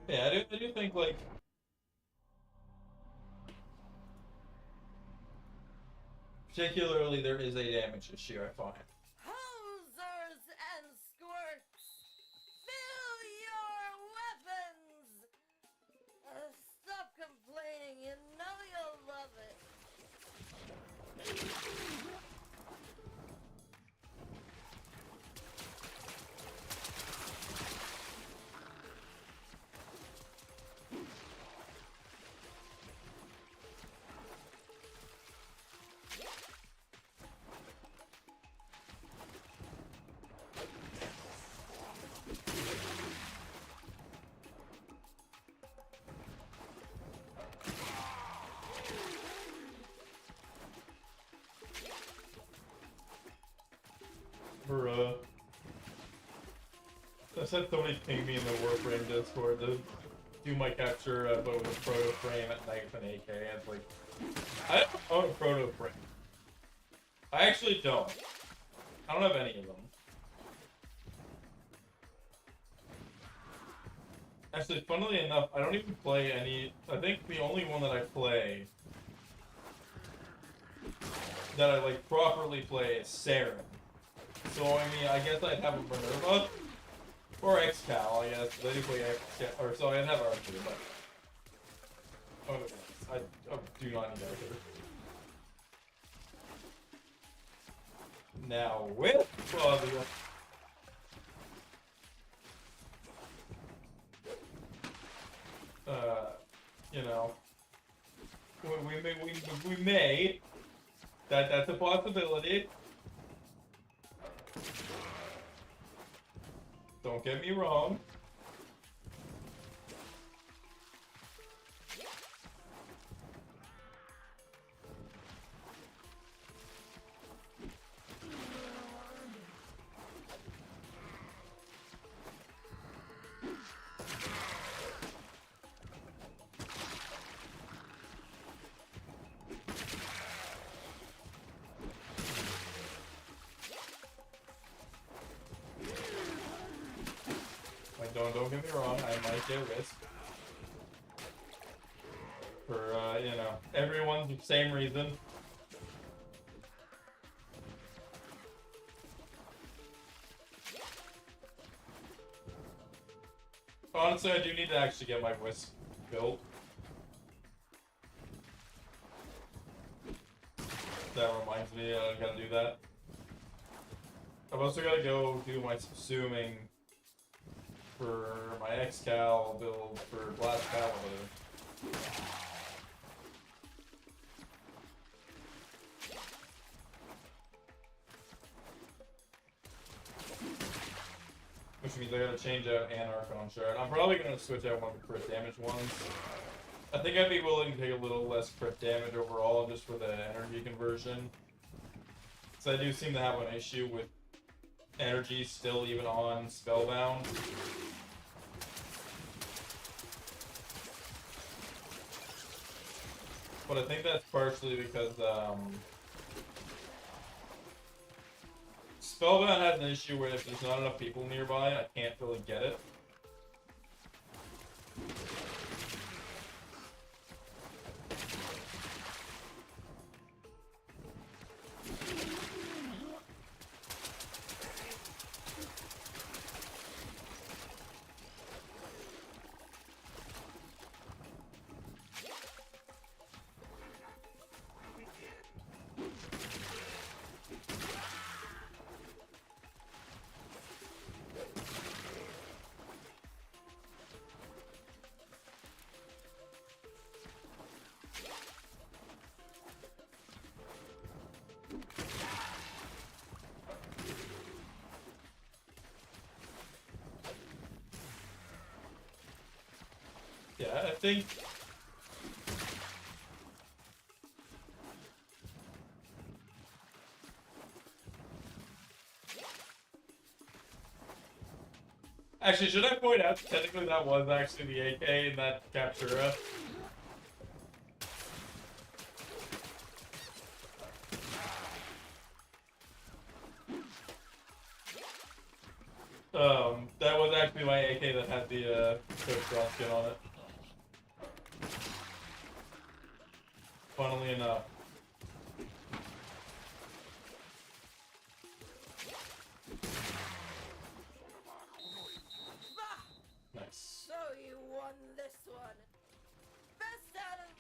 Speaker 1: Yeah, I do think, like, particularly there is a damage issue, I find.
Speaker 2: Hosers and squirts, fill your weapons. Stop complaining. You know you'll love it.
Speaker 1: For, I said somebody pinged me in the Warframe Discord to do my capture but with a proto frame at knife and AK, and it's like, I don't own a proto frame. I actually don't. I don't have any of them. Actually, funnily enough, I don't even play any. I think the only one that I play that I like properly play is Saren. So I mean, I guess I'd have a Minerva or Xcal. I guess they do play Xcal, or so I'd have Archer, but I do not need Archer. Now with Flavia. You know, we may. That's a possibility. Don't get me wrong. Don't get me wrong, I might get risk. For, you know, everyone's the same reason. Honestly, I do need to actually get my Wisp built. That reminds me, I gotta do that. I've also gotta go do my subsuming for my Xcal build for Blast Paladin. which means I gotta change out Anarchon Shard. I'm probably gonna switch out one of the crit damage ones. I think I'd be willing to take a little less crit damage overall just for the energy conversion. Because I do seem to have an issue with energy still even on Spellbound. But I think that's partially because Spellbound has an issue where if there's not enough people nearby, I can't really get it. Yeah, I think actually, should I point out technically that was actually the AK in that Captura? That was actually my AK that had the Coach Draw skin on it. Funnily enough. Nice.
Speaker 2: So you won this one. Best out of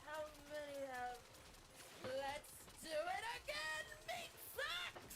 Speaker 2: how many have? Let's do it again, meat sucks!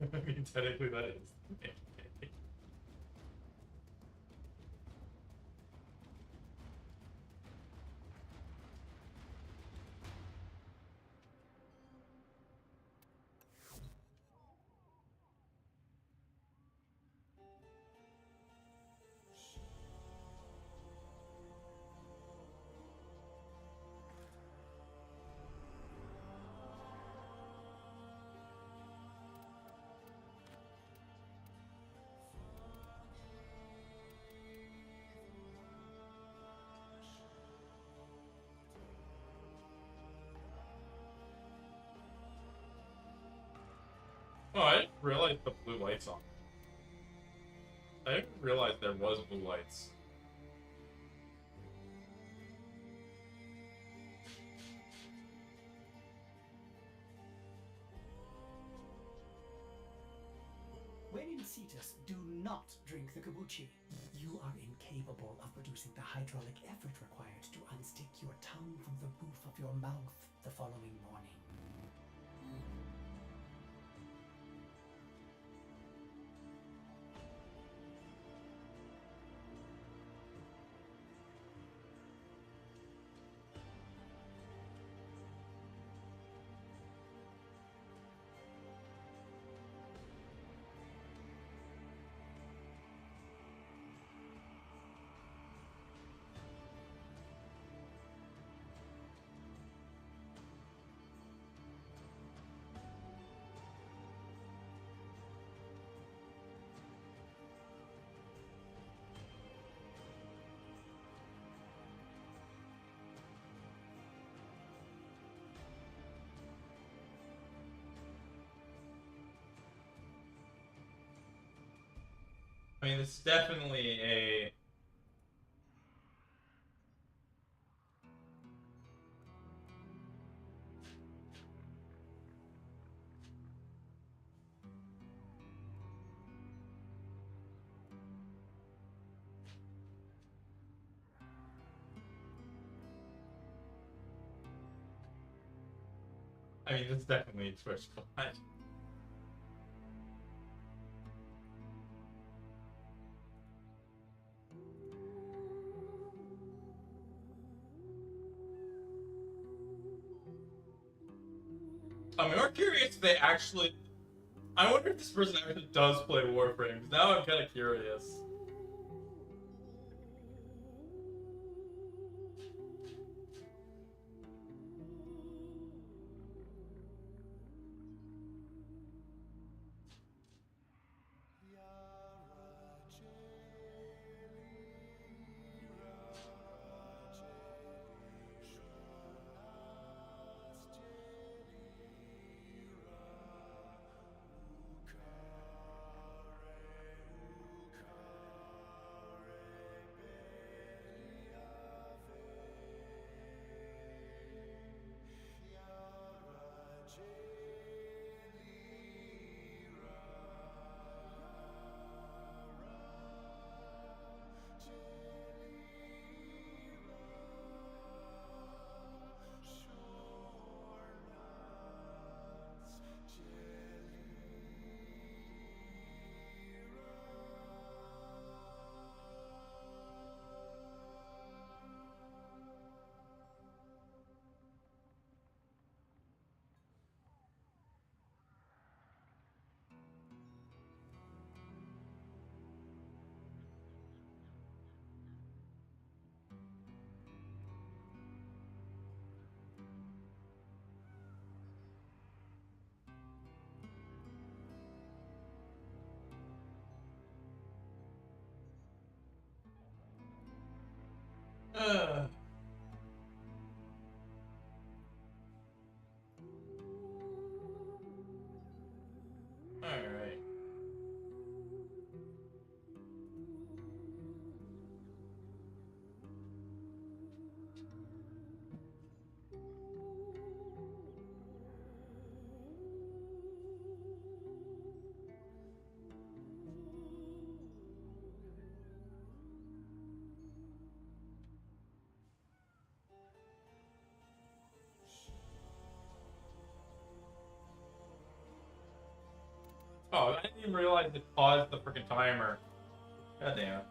Speaker 1: I mean, technically that is. Oh, I didn't realize the blue lights on. I didn't realize there was blue lights.
Speaker 5: When in Cetus, do not drink the kombucha. You are incapable of producing the hydraulic effort required to unstick your tongue from the roof of your mouth the following morning.
Speaker 1: mean, it's definitely a... I mean, this is definitely a Twitch spot. I'm more curious if they actually... I wonder if this person actually does play Warframe. Now I'm kind of curious. Alright. Oh, I didn't even realize it paused the freaking timer. God damn it.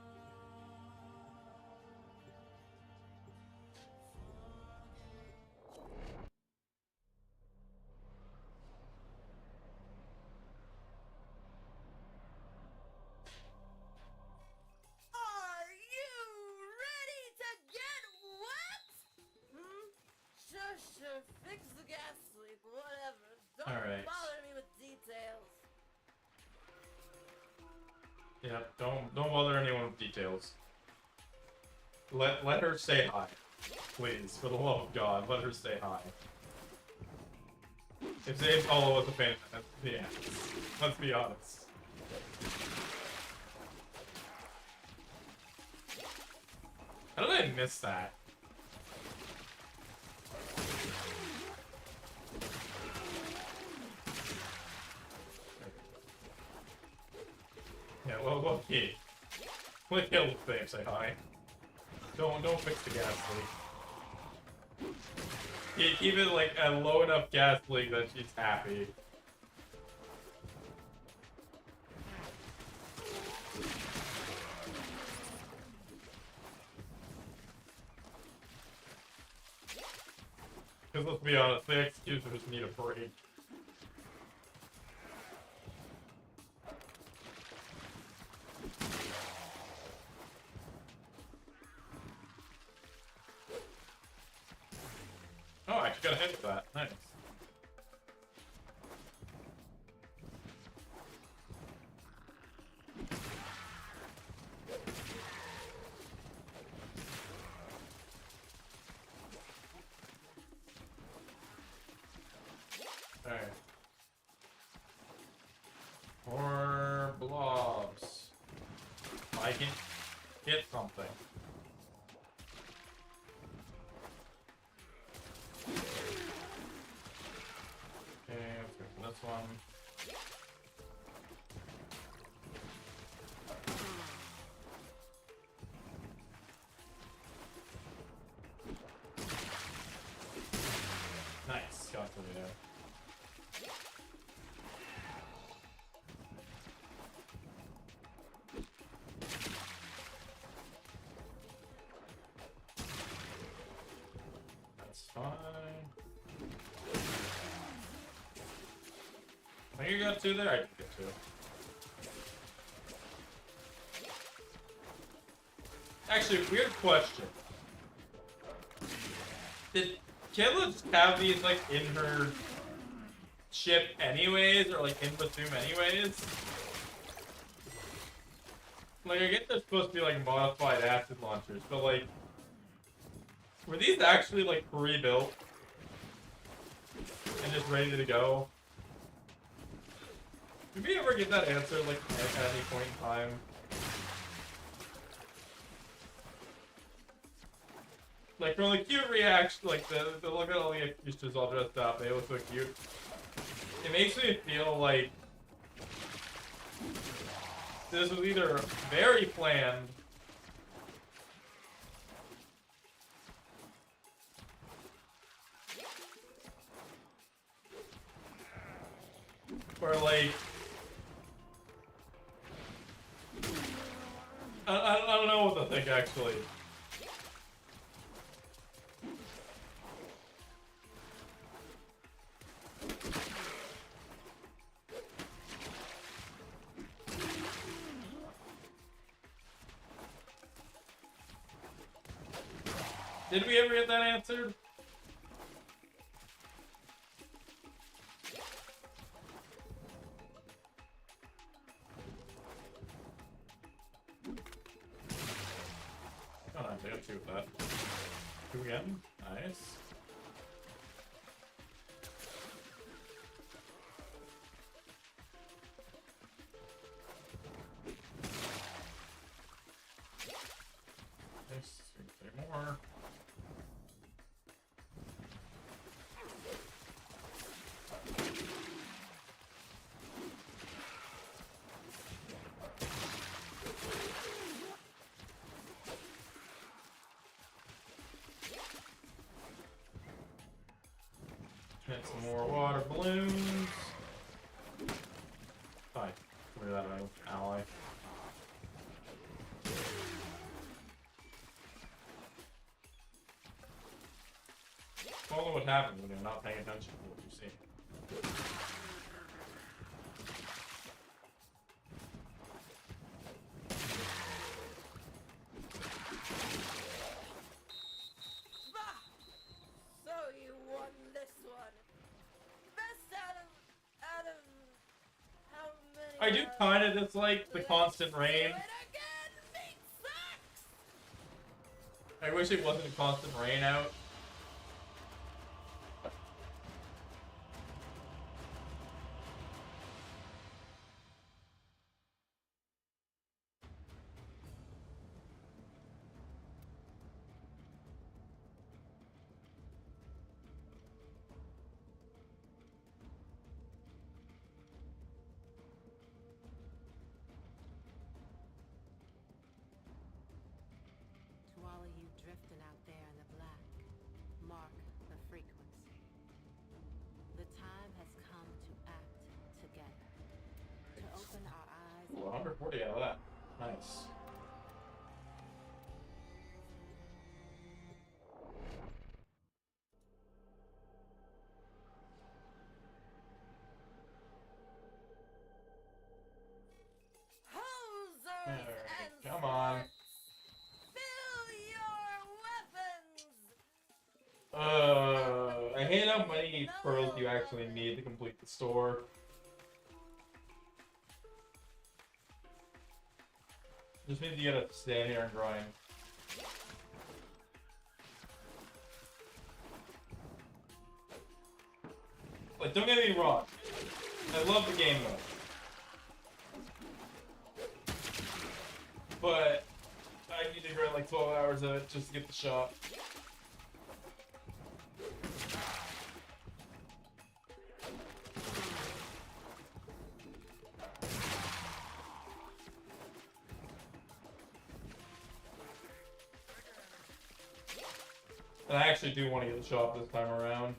Speaker 2: Are you ready to get wet? Sure, fix the gas leak, whatever. Don't
Speaker 1: Alright.
Speaker 2: bother me with details.
Speaker 1: Yeah, don't bother anyone with details. Let her say hi. Please, for the love of God, let her say hi. If they follow us a fan, yeah. Let's be honest. How did I miss that? Yeah, well, yeah. Let Hill thing say hi. Don't fix the gas leak. Yeah, keep it like a low enough gas leak that she's happy. Because let's be honest, the executors need a break. Oh, I actually got a hit with that. Nice. Alright. More blobs. hit something. Okay, let's go for this one. Nice, got through there. That's fine. I think you got two there? I did get two. Actually, weird question. Did Kayla just have these like in her ship anyways, or like in Batum anyways? Like, I get they're supposed to be like modified acid launchers, but like, were these actually like pre-built and just ready to go? Did we ever get that answer like at any point in time? Like, from the cute reaction, like the look at all the extras all dressed up, they look so cute. It makes me feel like this was either very planned or like I don't know what to think actually. Did we ever get that answered? Oh, nice. I got two with that. Two again. Nice. Nice. Three more. Get some more water balloons. Fine. Clear that out, ally. I don't know what happens when you're not paying attention to what you see.
Speaker 2: So you won this one. Best out of how many?
Speaker 1: I do kind of dislike the constant rain.
Speaker 2: Do it again, meat sucks.
Speaker 1: I wish it wasn't a constant rain out.
Speaker 6: To all of you drifting out there in the black, mark the frequency. The time has come to act together. To open our eyes.
Speaker 1: Ooh, 140 out of that. Nice.
Speaker 2: Hosers
Speaker 1: Alright,
Speaker 2: and
Speaker 1: come on.
Speaker 2: swords, fill your weapons.
Speaker 1: I hate how many pearls you actually need to complete the store. Just means you gotta stand here and grind. Like, don't get me wrong. I love the game mode. But I You ran like 12 hours of it just to get the shop. And I actually do want to get the shop this time around.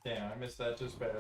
Speaker 1: Damn, I missed that just barely.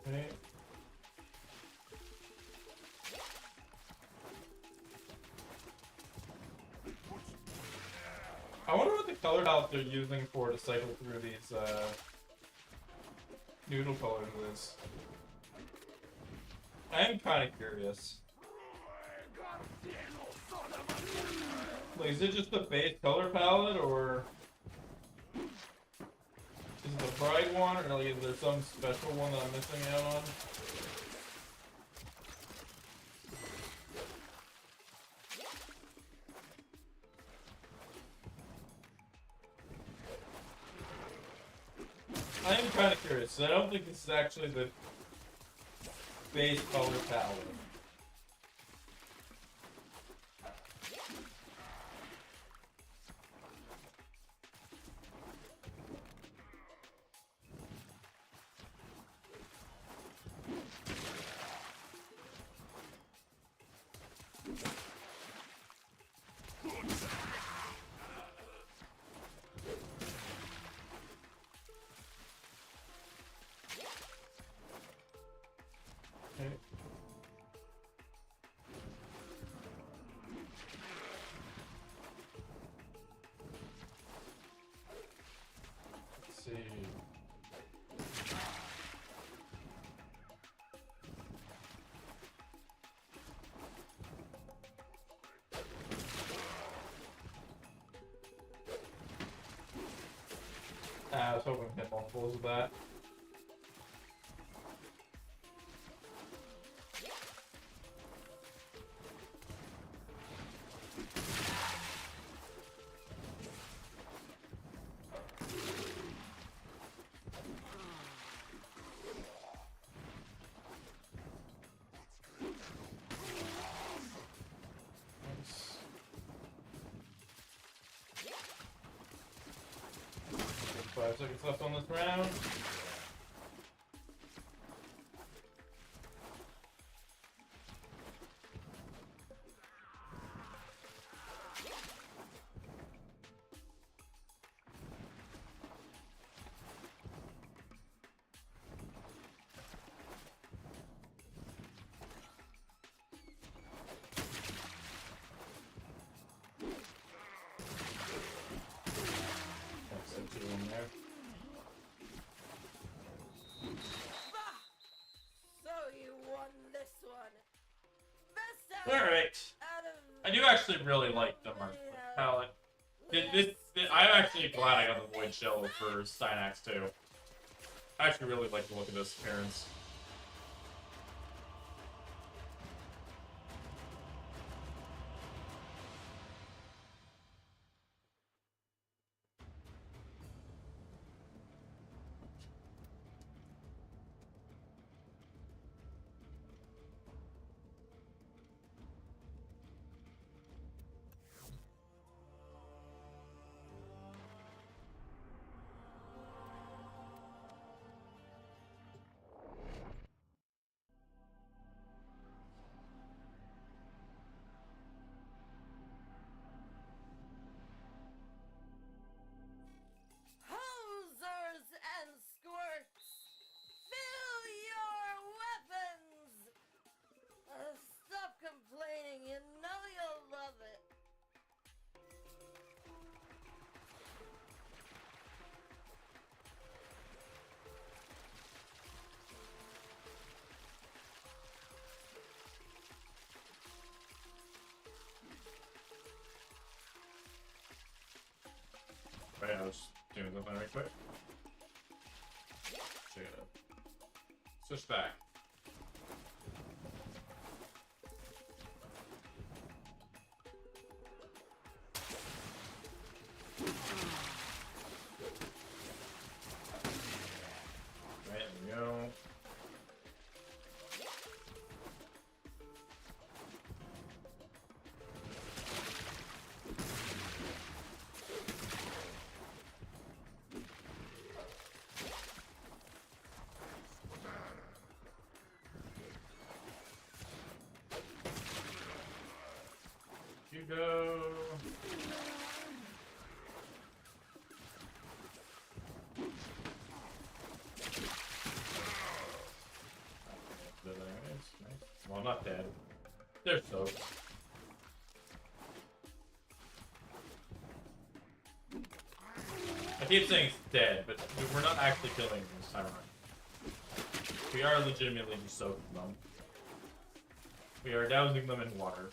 Speaker 1: Okay. I wonder what the color palette they're using to cycle through these noodle colors is. I am kind of curious. Like, is it just the base color palette, or is it the bright one, or like, is there some special one that I'm missing out on? I am kind of curious. I don't think this is actually the base color palette. Okay. Let's see. I was hoping to hit multiples of that. Nice. 5 seconds left on this round. That's it, two in there.
Speaker 2: So you won this one. Best out
Speaker 1: Alright. I do actually really like the Mark palette. I'm actually glad I got the Void Shell for Steinax too. I actually really like the look of this appearance. Wait, I was doing something right quick. Check it out. Switch back. Right, there we go. You go. Nice. Well, not dead. They're soaked. I keep saying it's dead, but we're not actually killing them this time around. We are legitimately just soaking them. We are dousing them in water.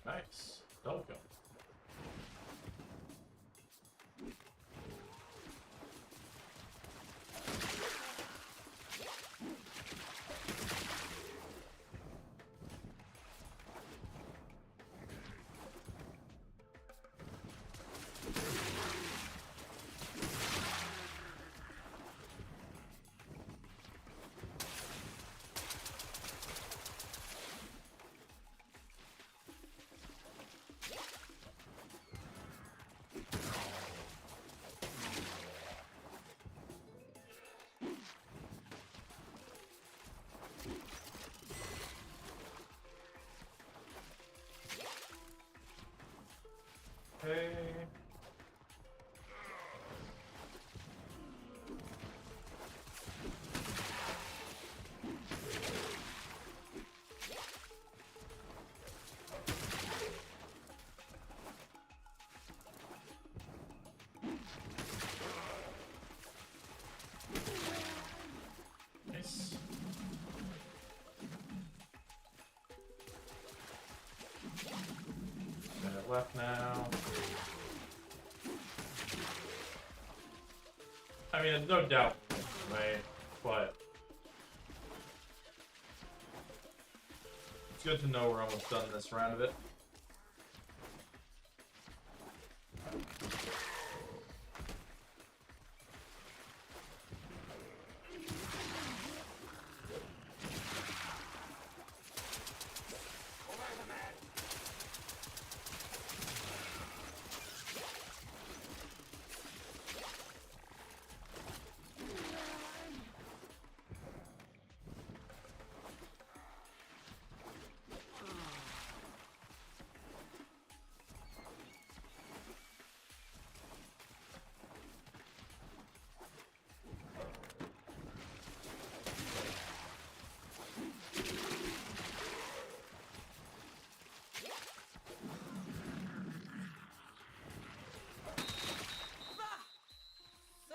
Speaker 1: Nice. Double kill. Okay. Nice. Minute left now. I mean, there's no doubt, right? But it's good to know we're almost done this round of it.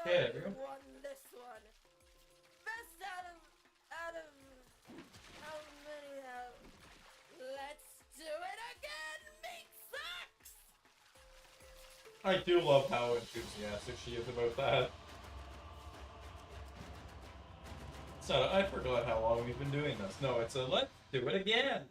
Speaker 2: So
Speaker 1: Yeah, there we
Speaker 2: you
Speaker 1: go.
Speaker 2: won this one. Best out of how many have? Let's do it again. Meat sucks.
Speaker 1: I do love how enthusiastic she is about that. So I forgot how long we've been doing this. No, it's a let's do it again.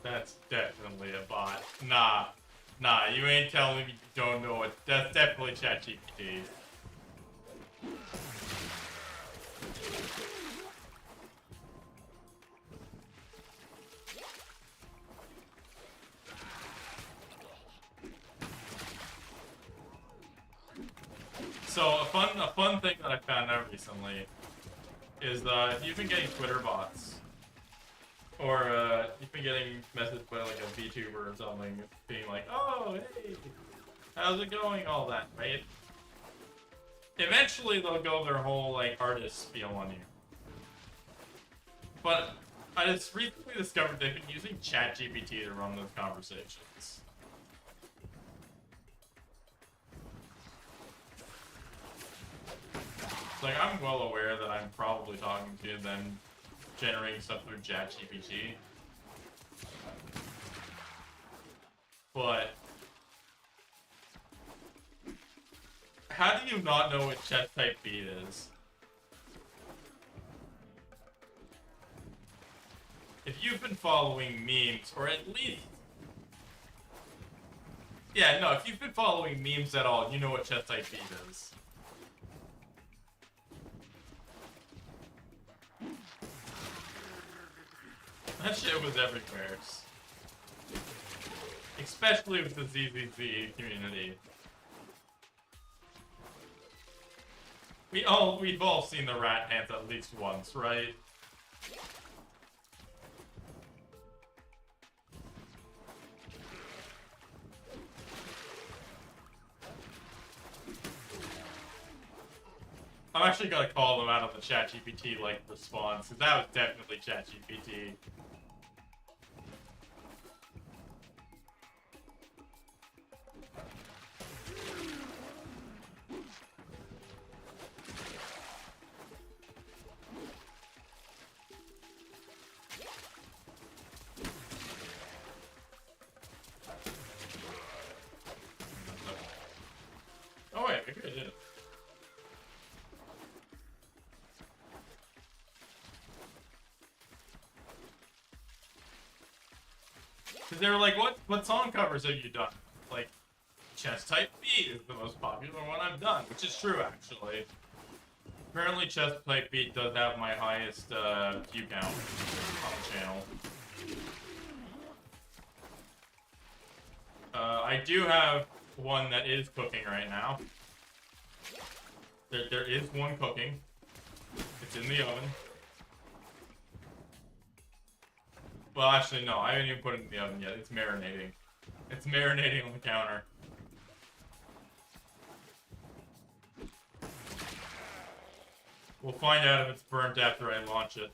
Speaker 1: That's definitely a bot. Nah, you ain't telling me you don't know it. That's definitely ChatGPT. So a fun thing that I found out recently is if you've been getting Twitter bots, or you've been getting messaged by like a VTuber or something, being like, "Oh, hey, how's it going?" All that, right? Eventually, they'll go their whole like artist spiel on you. But I just recently discovered they've been using ChatGPT to run those conversations. Like, I'm well aware that I'm probably talking to them, generating stuff through ChatGPT. But how do you not know what chess type beat is? If you've been following memes, or at least... Yeah, no, if you've been following memes at all, you know what chess type beat is. That shit was everywhere. Especially with the ZZZ community. We've all seen the rat dance at least once, right? I'm actually gonna call them out on the ChatGPT like response, because that was definitely ChatGPT. Oh wait, maybe I did. Because they were like, what song covers have you done? Like, Chess Type Beat is the most popular one I've done, which is true, actually. Apparently, Chess Type Beat does have my highest view count on the channel. I do have one that is cooking right now. There is one cooking. It's in the oven. Well, actually, no. I haven't even put it in the oven yet. It's marinating. It's marinating on the counter. We'll find out if it's burnt after I launch it.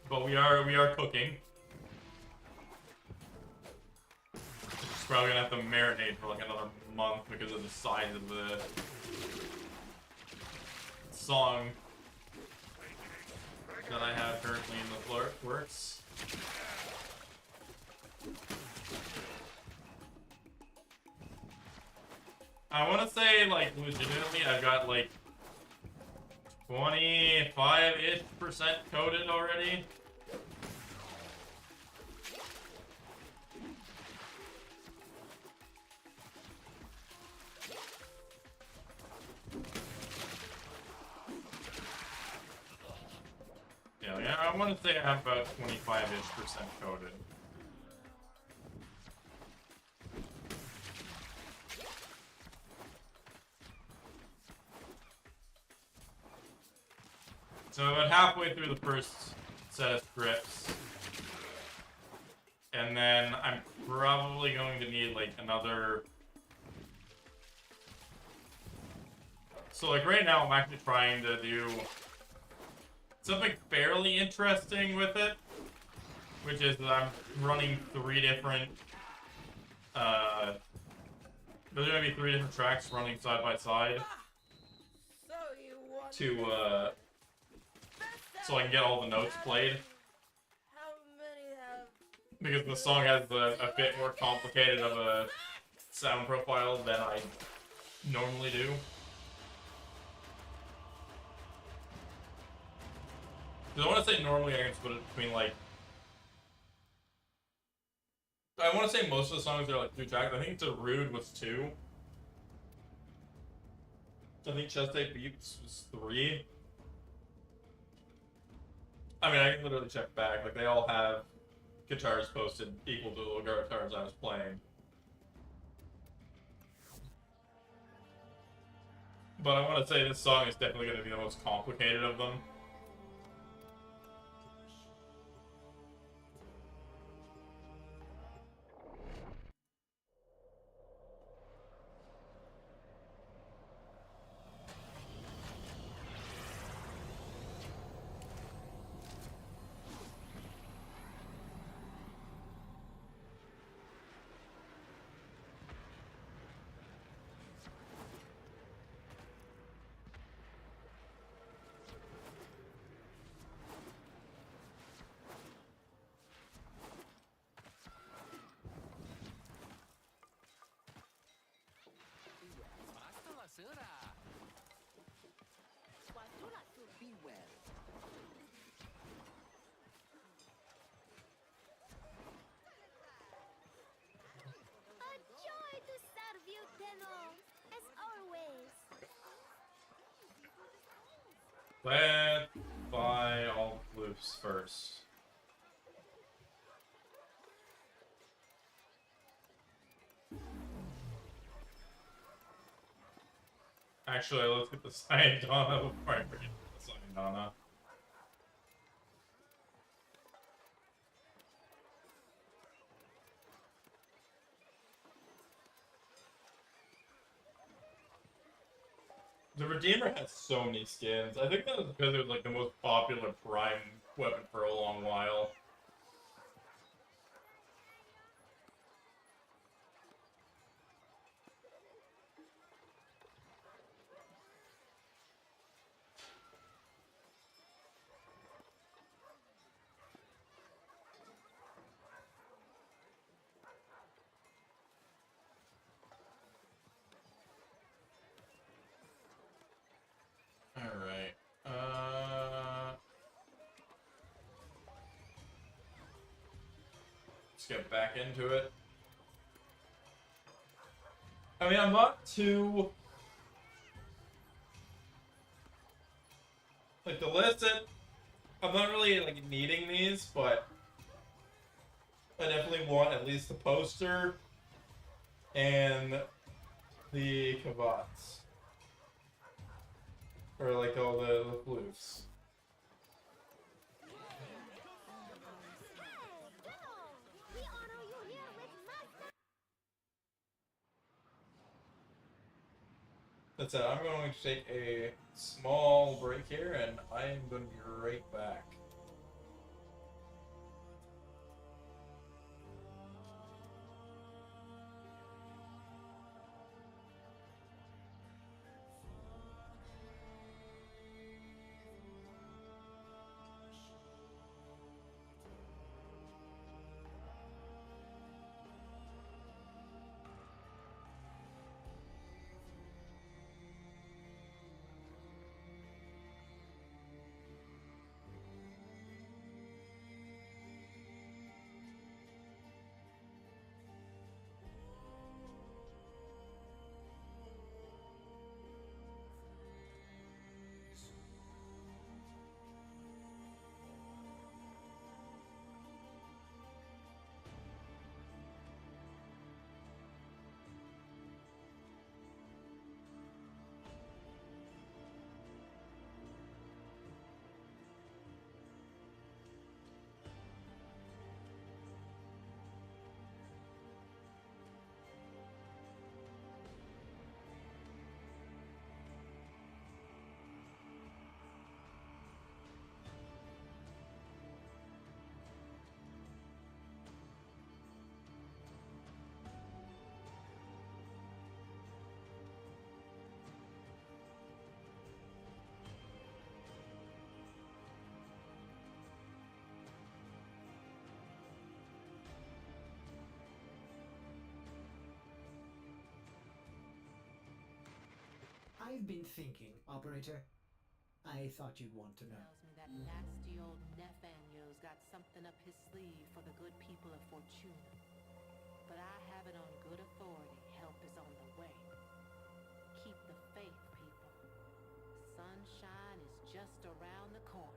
Speaker 1: But we are cooking. It's probably gonna have to marinate for like another month because of the size of the song that I have currently in the works. I want to say, like, legitimately, I've got like 25-ish% coded already. Yeah, I want to say I have about 25-ish% coded. So about halfway through the first set of scripts. And then I'm probably going to need like another... So like right now I'm actually trying to do something fairly interesting with it, which is that I'm running 3 different, there's gonna be 3 different tracks running side by side to, so I can get all the notes played. Because the song has a bit more complicated of a sound profile than I normally do. Because I want to say normally I can split it between like. I want to say most of the songs are like 2 tracks. I think it's a Rude was 2. I think Chest Tape Beats was 3. I mean, I can literally check back. Like, they all have guitars posted equal to the guitars I was playing. But I want to say this song is definitely going to be the most complicated of them.
Speaker 7: A joy to serve you, Tenno, as always.
Speaker 1: Let's buy all loops first. Actually, let's get the Sayadana before I forget the Sayadana. The Redeemer has so many skins. I think that was because it was like the most popular prime weapon for a long while. Alright. Let's get back into it. I mean, I'm not too... Like, the list, I'm not really, like, needing these, but... I definitely want at least the poster and the Kavats. Or, like, all the floofs.
Speaker 7: We honor you here with master.
Speaker 1: That's it. I'm going to take a small break here, and I am going to be right back.
Speaker 5: I've been thinking, Operator. I thought you'd want to know.
Speaker 6: Tells me that nasty old leave for the good people of Fortuna, but I have it on good authority help is on the way. Keep the faith, people. Sunshine is just around the corner.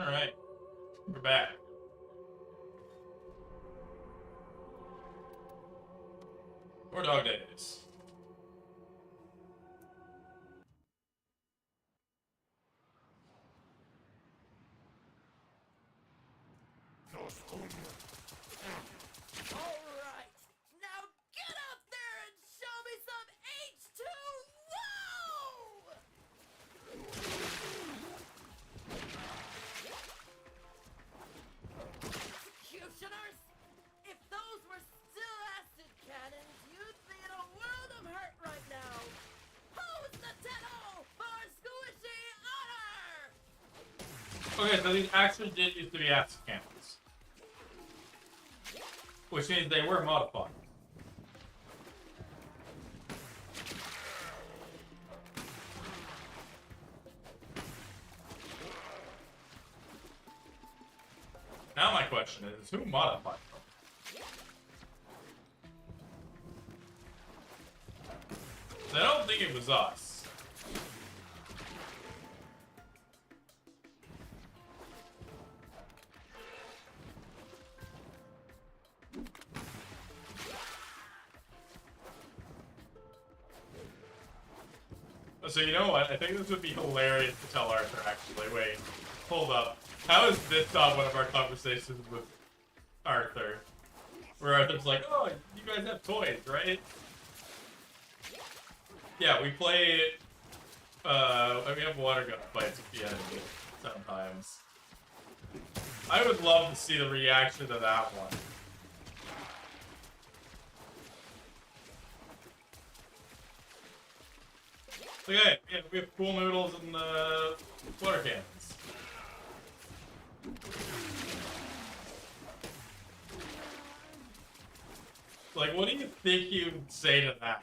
Speaker 1: Alright, we're back. More dog days.
Speaker 2: Alright, now get up there and show me some H2O! Executioners! If those were still acid cannons, you'd be in a world of hurt right now! Who's the 10-0 for Squishy Honor?
Speaker 1: Okay, so these actually did used to be acid cannons. Which means they were modified. Now my question is, who modified them? I don't think it was us. So you know what? I think this would be hilarious to tell Arthur, actually. Wait, hold up. How is this not one of our conversations with Arthur? Where Arthur's like, oh, you guys have toys, right? Yeah, we play, we have water gun fights with the enemy sometimes. I would love to see the reaction to that one. Okay, yeah, we have cool noodles and water cannons. Like, what do you think you'd say to that?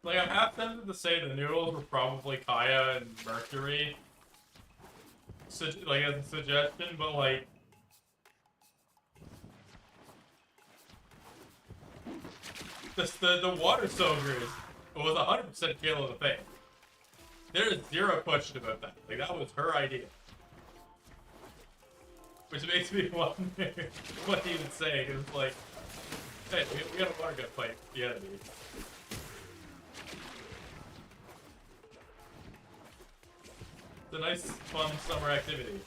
Speaker 1: Like, I'm half tempted to say the noodles were probably Kaya and Mercury. Like, as a suggestion, but like... The water soldiers was 100% kill of the Faith. There is zero question about that. Like, that was her idea. Which makes me wonder what he would say. It's like, hey, we got a water gun fight with the enemy. It's a nice, fun summer activity.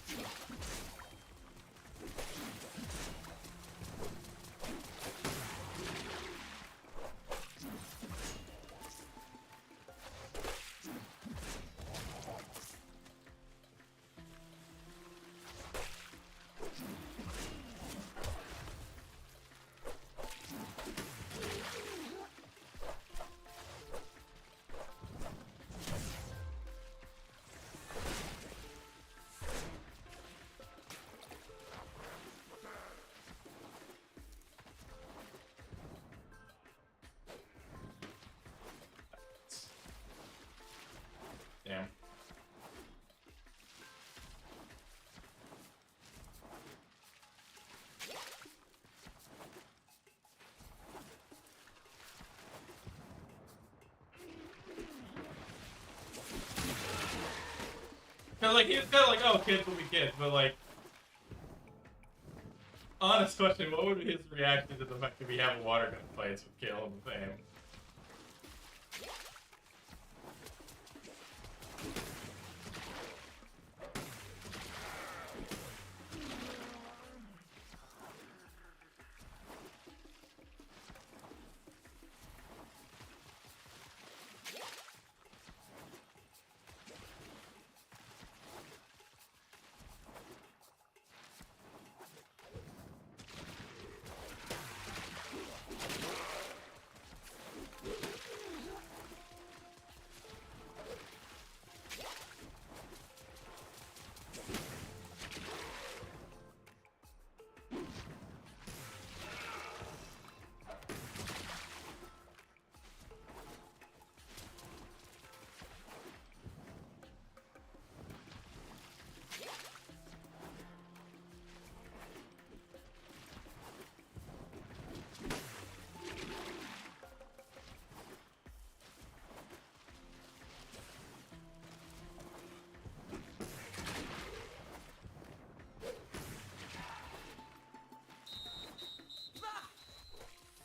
Speaker 1: Cause like he was kind of like, oh, kids will be kids, but like, honest question, what would be his reaction to the fact that we have water gun fights with Caleb and Fame?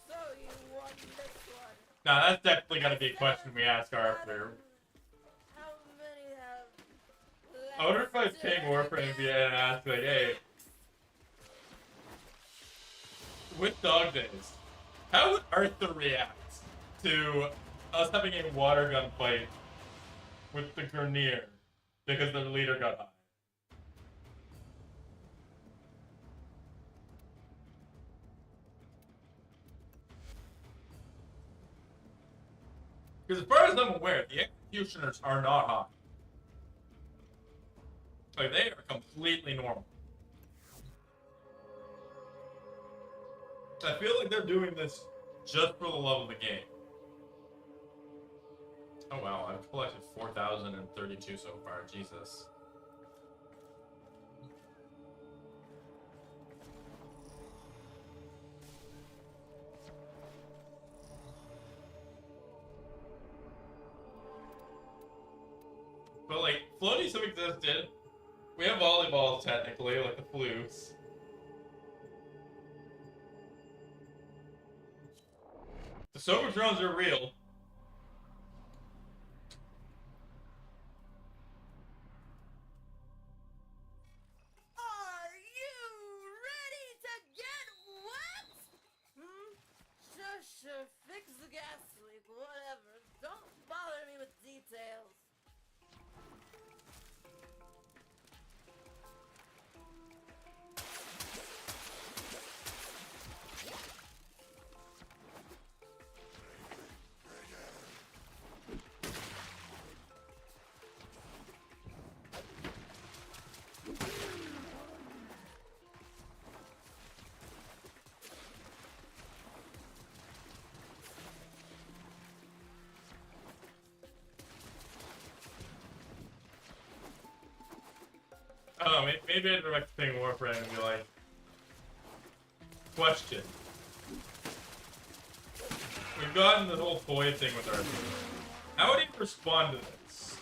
Speaker 2: So you won this one.
Speaker 1: Now that's definitely gotta be a question we ask Arthur.
Speaker 2: How many have?
Speaker 1: I wonder if I'd
Speaker 2: Let's
Speaker 1: ping
Speaker 2: do
Speaker 1: Warframe
Speaker 2: it
Speaker 1: via and ask like, hey, with Dog Days, how would Arthur react to us having a water gun fight with the Grenier because their leader got high? Because as far as I'm aware, the executioners are not high. Like, they are completely normal. I feel like they're doing this just for the love of the game. Oh wow, I've collected 4,032 so far, Jesus. But like, floaties have existed. We have volleyballs technically, like the flutes. The sober drones are real.
Speaker 2: Are you ready to get wet? Sure, fix the gas leak, whatever. Don't bother me with details.
Speaker 1: I don't know, maybe I'd direct ping Warframe and be like, question. We've gotten the whole toy thing with Arthur. How would he respond to this?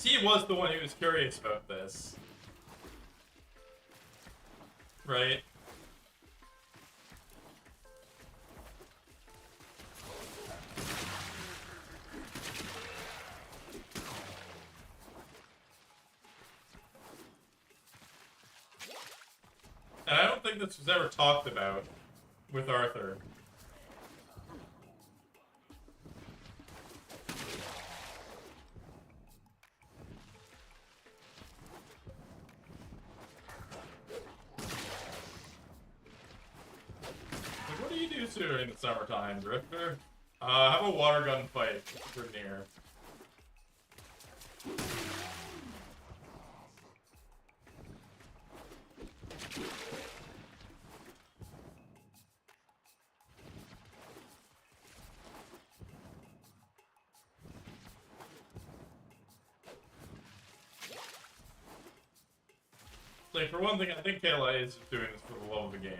Speaker 1: He was the one who was curious about this. Right? And I don't think this was ever talked about with Arthur. Like, what do you do during the summertime, Drifter? Have a water gun fight with Grenier. Like, for one thing, I think Kayla is doing this for the love of the game.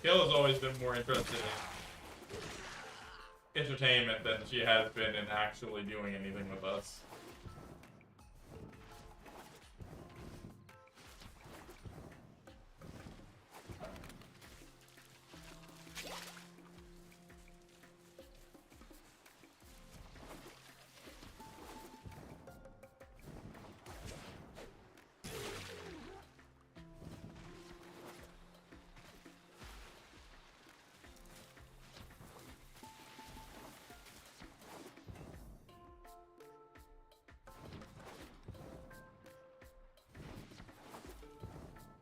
Speaker 1: Gail has always been more interested in entertainment than she has been in actually doing anything with us.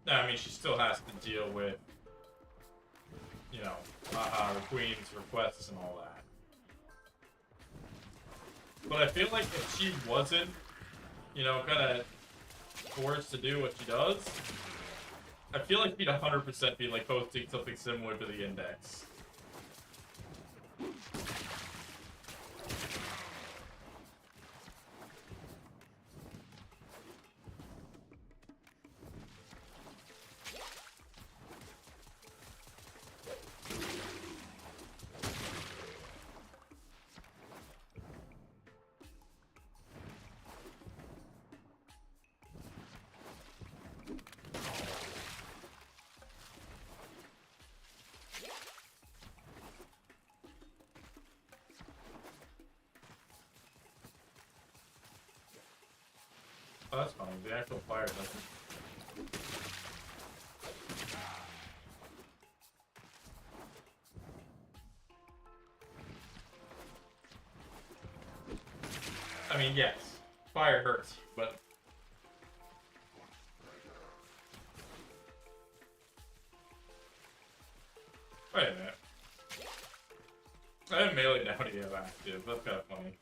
Speaker 1: I mean, she still has to deal with, you know, the Queen's requests and all that. But I feel like if she wasn't, you know, kind of forced to do what she does, I feel like she'd 100% be, like, posting something similar to the Index. Oh, that's fine. The actual fire doesn't. I mean, yes, fire hurts you, but wait a minute. I have melee now to have active. That's kind of funny.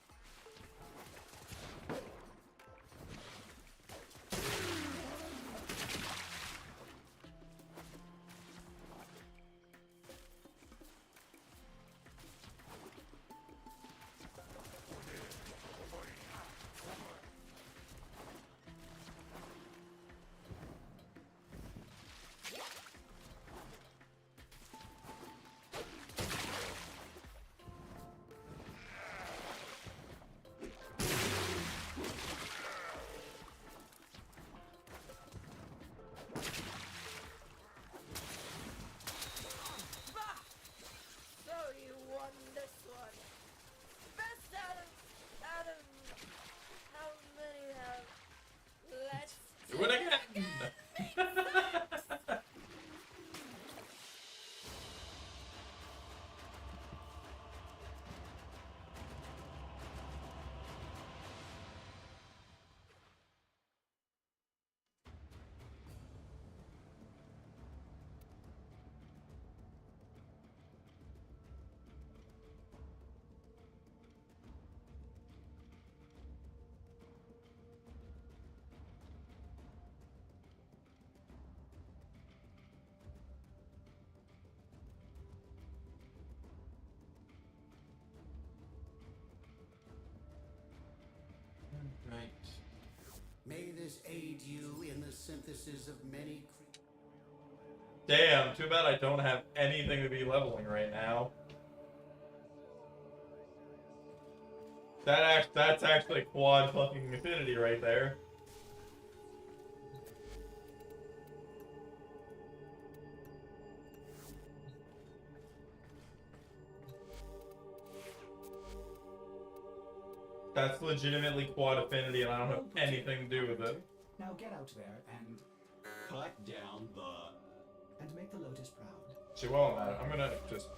Speaker 2: So you won this one. Best out of how many have? Let's
Speaker 1: Do it again! Right.
Speaker 8: May this aid you in the synthesis of many.
Speaker 1: Damn, too bad I don't have anything to be leveling right now. That's actually quad fucking affinity right there. That's legitimately quad affinity and I don't have anything to do with it.
Speaker 5: Now get out there and
Speaker 8: Cut down the.
Speaker 5: make the Lotus proud.
Speaker 1: Well, I'm gonna just.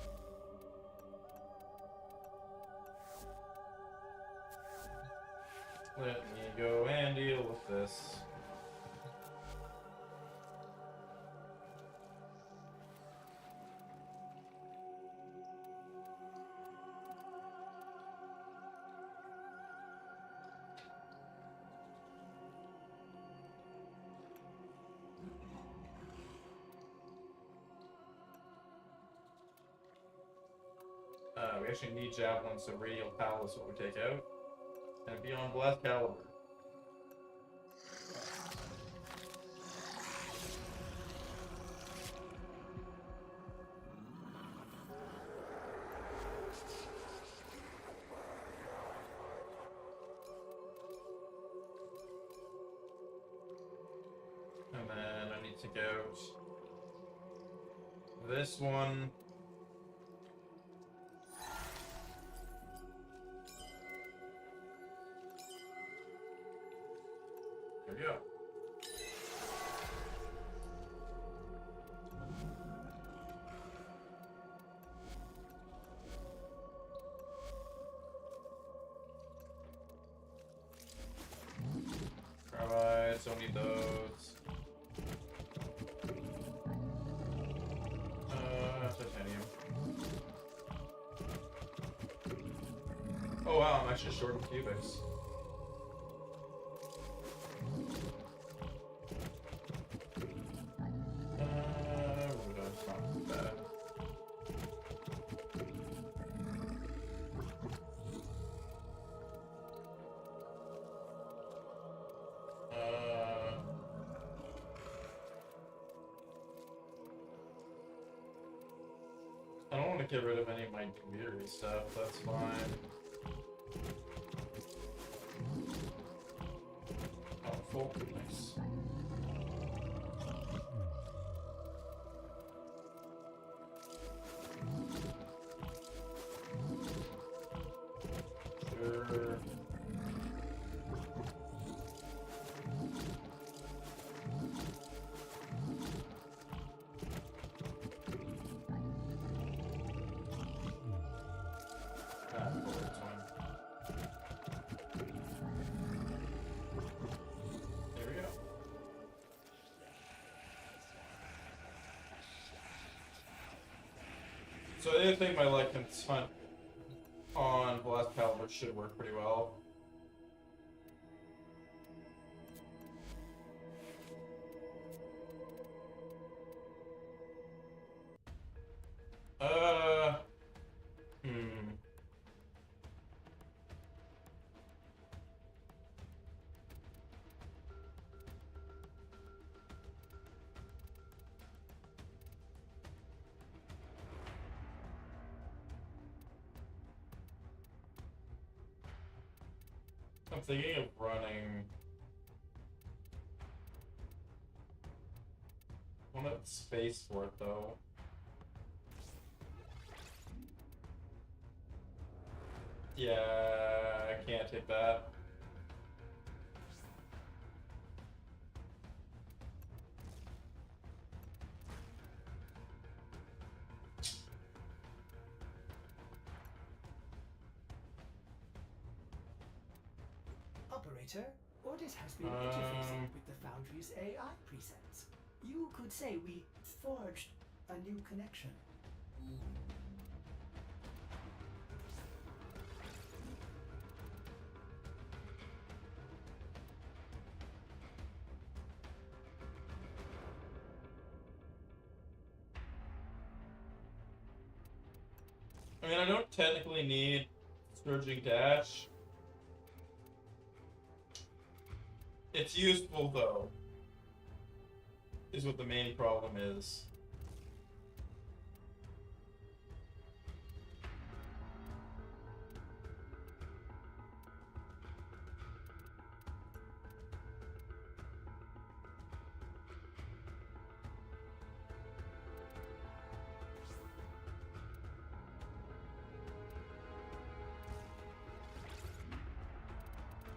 Speaker 1: Let me go and deal with this. We actually need Javelin, so Radial Palace what we take out. And Beyond Blast Caliber. take out this one. There we go. Alright, don't need those. Titanium. Oh wow, I'm actually short of cubics. That's not bad. I don't want to get rid of any of my weary stuff, that's fine. Oh, full, nice. Sure. There we go. So I didn't think my light hunt on the last caliber should work pretty well. Hmm. I'm thinking of running. I want space for it though. Yeah, I can't take that.
Speaker 5: Operator, Ordis has been interfacing with the Foundry's AI presets. You could say we forged a new connection.
Speaker 1: I mean, I don't technically need Surging Dash. It's useful though, is what the main problem is.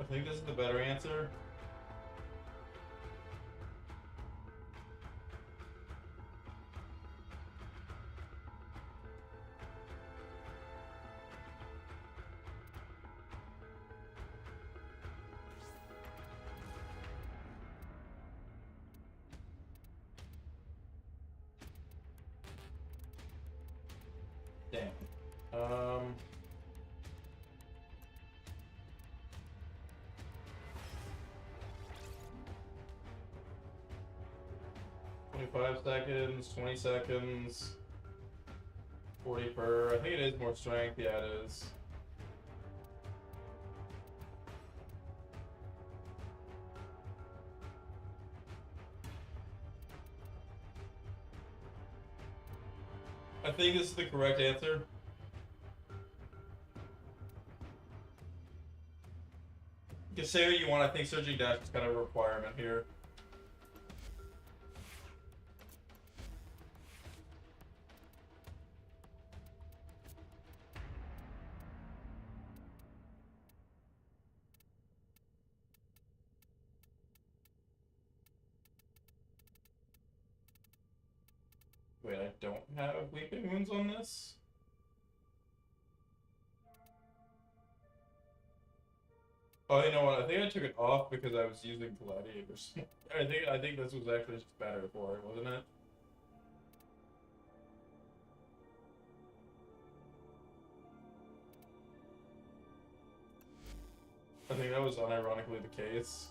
Speaker 1: I think this is the better answer. Damn. 25 seconds, 20 seconds, 40 per. I think it is more strength. Yeah, it is. I think this is the correct answer. You can say what you want. I think Surging Dash is kind of a requirement here. Wait, I don't have weeping wounds on this? Oh, you know what? I think I took it off because I was using gladiators. I think this was actually just better for it, wasn't it? I think that was unironically the case.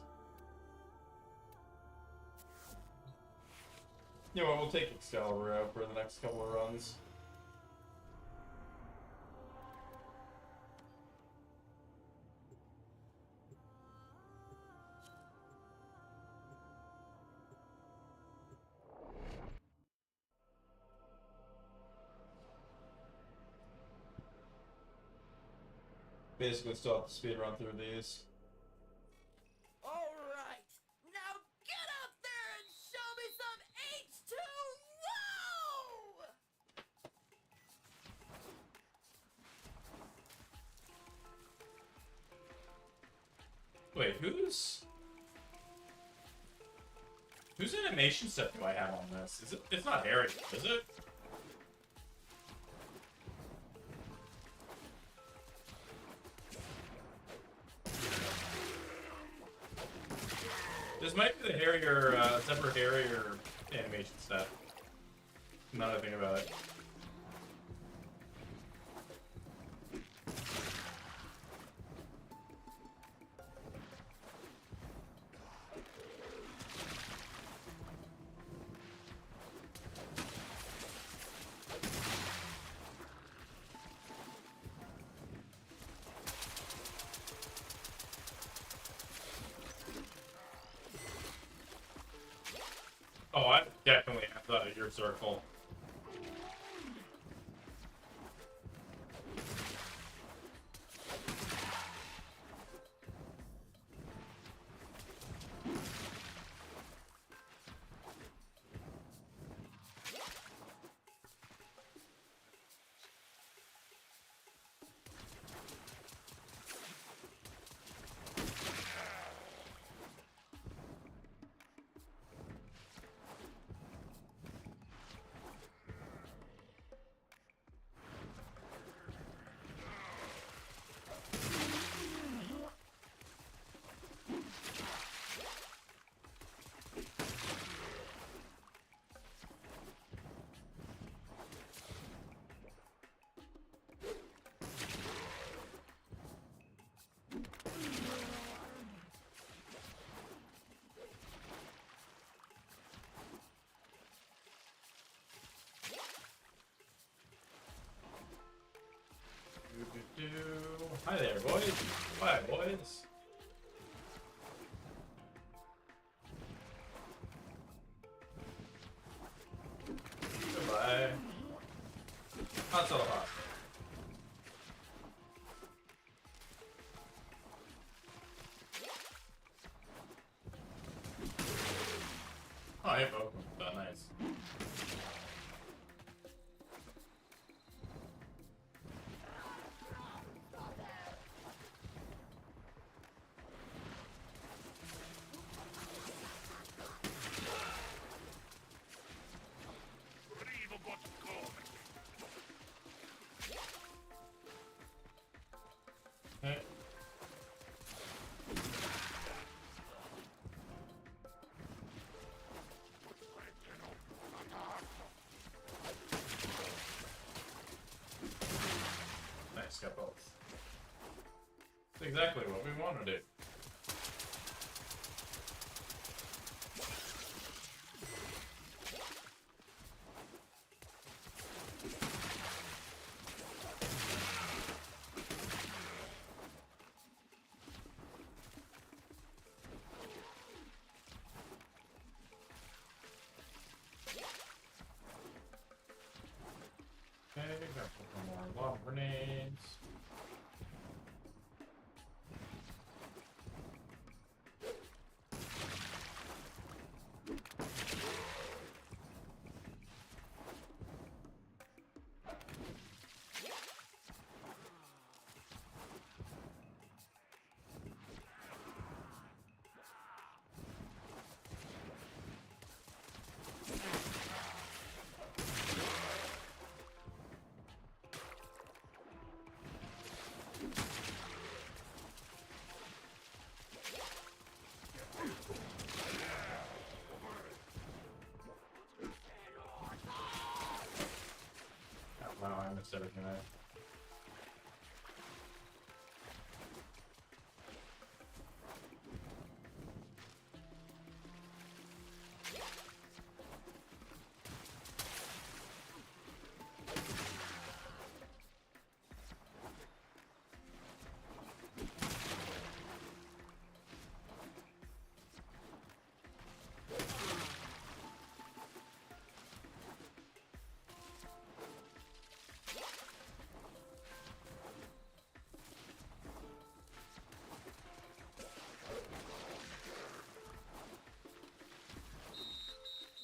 Speaker 1: You know what? We'll take Excalibur out for the next couple of runs. Basically, still have to speed run through these.
Speaker 2: Alright, now get up there and show me some H2O!
Speaker 1: Wait, whose animation set do I have on this? Is it? It's not Harry, is it? This might be the Harrier, separate Harrier animation set. Now that I think about it. Oh, I definitely have that at your circle. Hi there, boys. Hi, boys. Goodbye. Not so hot. Oh, I have open. Oh, nice. Okay. Nice, got both. That's exactly what we want to do. Okay, got a couple more long grenades. Wow, I missed everything there.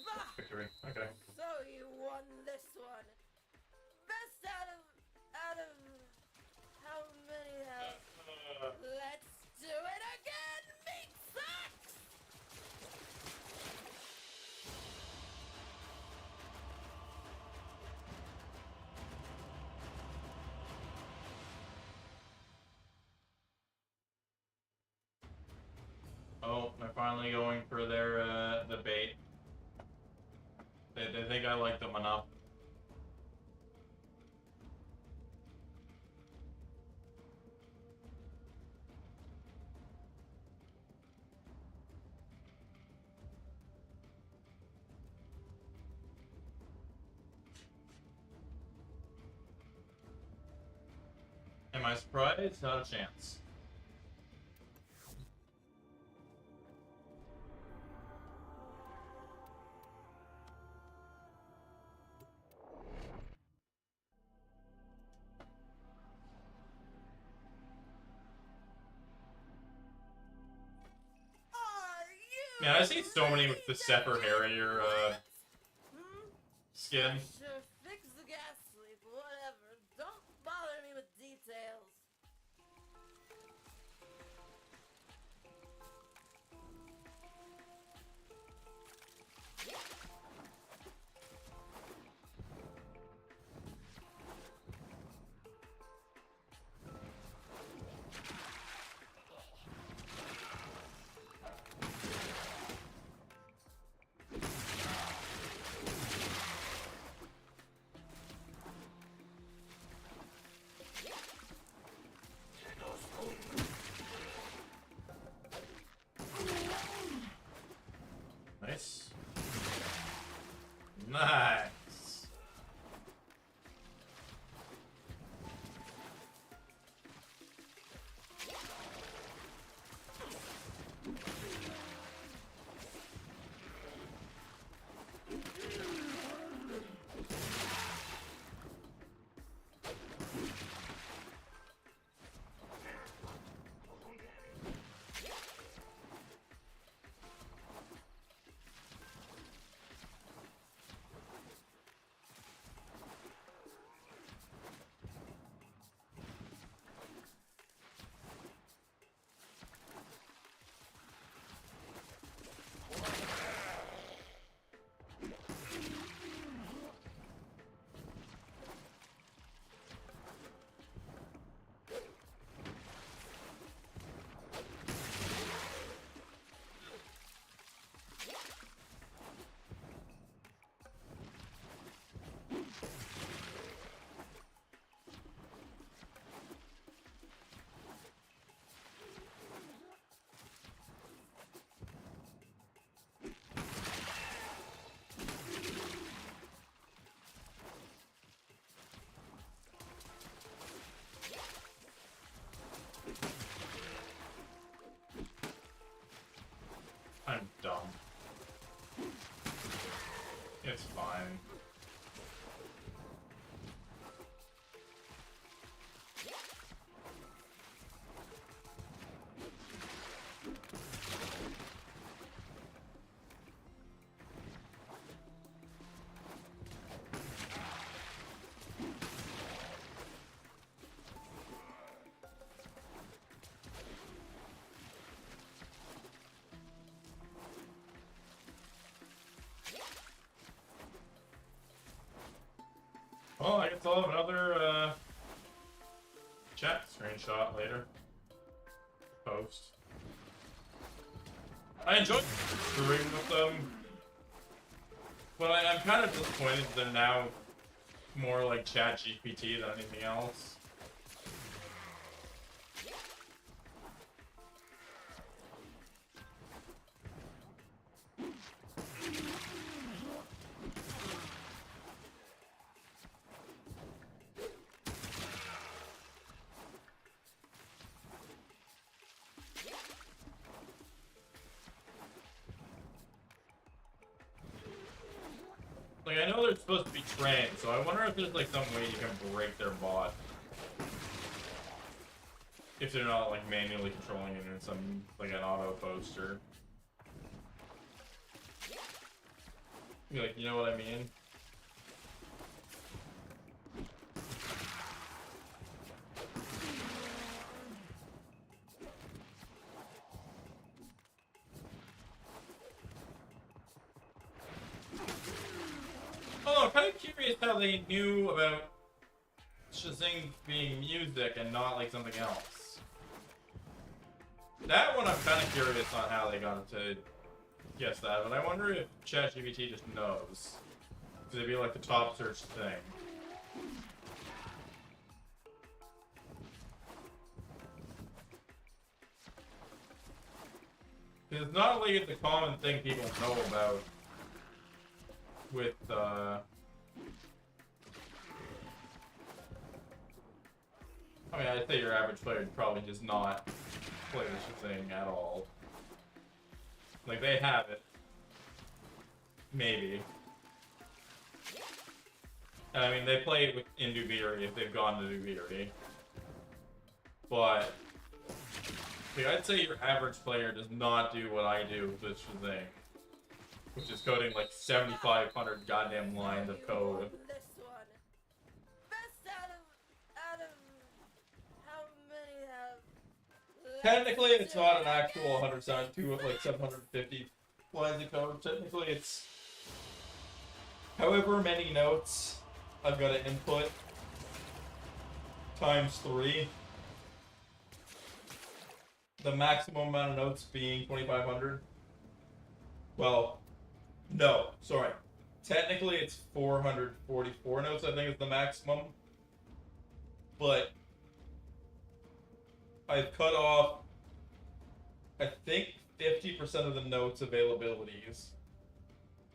Speaker 2: Bah!
Speaker 1: Victory. Okay.
Speaker 2: So you won this one. Best out of how many have? Let's do it again. Meat sucks.
Speaker 1: Oh, they're finally going for their the bait. They think I like them enough. Am I surprised? Not a chance.
Speaker 2: Are you?
Speaker 1: Man, I see so many with the Separate Harrier skin.
Speaker 2: Sure, fix the gas leak, whatever. Don't bother me with details.
Speaker 1: Nice. Nice. I'm dumb. It's fine. Well, I guess I'll have another chat screenshot later. Post. I enjoyed screwing with them, but I'm kind of disappointed they're now more like ChatGPT than anything else. Like, I know they're supposed to be trained, so I wonder if there's like some way you can break their bot. If they're not like manually controlling it in some, like an auto poster. Like, you know what I mean? Oh, I'm kind of curious how they knew about Shazing being music and not like something else. That one I'm kind of curious on how they got to guess that, but I wonder if ChatGPT just knows. Because it'd be like the top search thing. Because it's not like it's a common thing people know about with, I mean, I'd say your average player probably does not play this thing at all. Like, they have it. Maybe. And I mean, they play it in Dubiri if they've gone to Dubiri. But, like, I'd say your average player does not do what I do with this thing. Which is coding like 7,500 goddamn lines of code.
Speaker 2: This one. Best out of how many have...
Speaker 1: Technically, it's not an actual 172 with like 750 lines of code. Technically, it's however many notes I've got to input times 3. The maximum amount of notes being 2,500. Well, no, sorry. Technically, it's 444 notes, I think is the maximum. But I've cut off, I think, 50% of the notes availabilities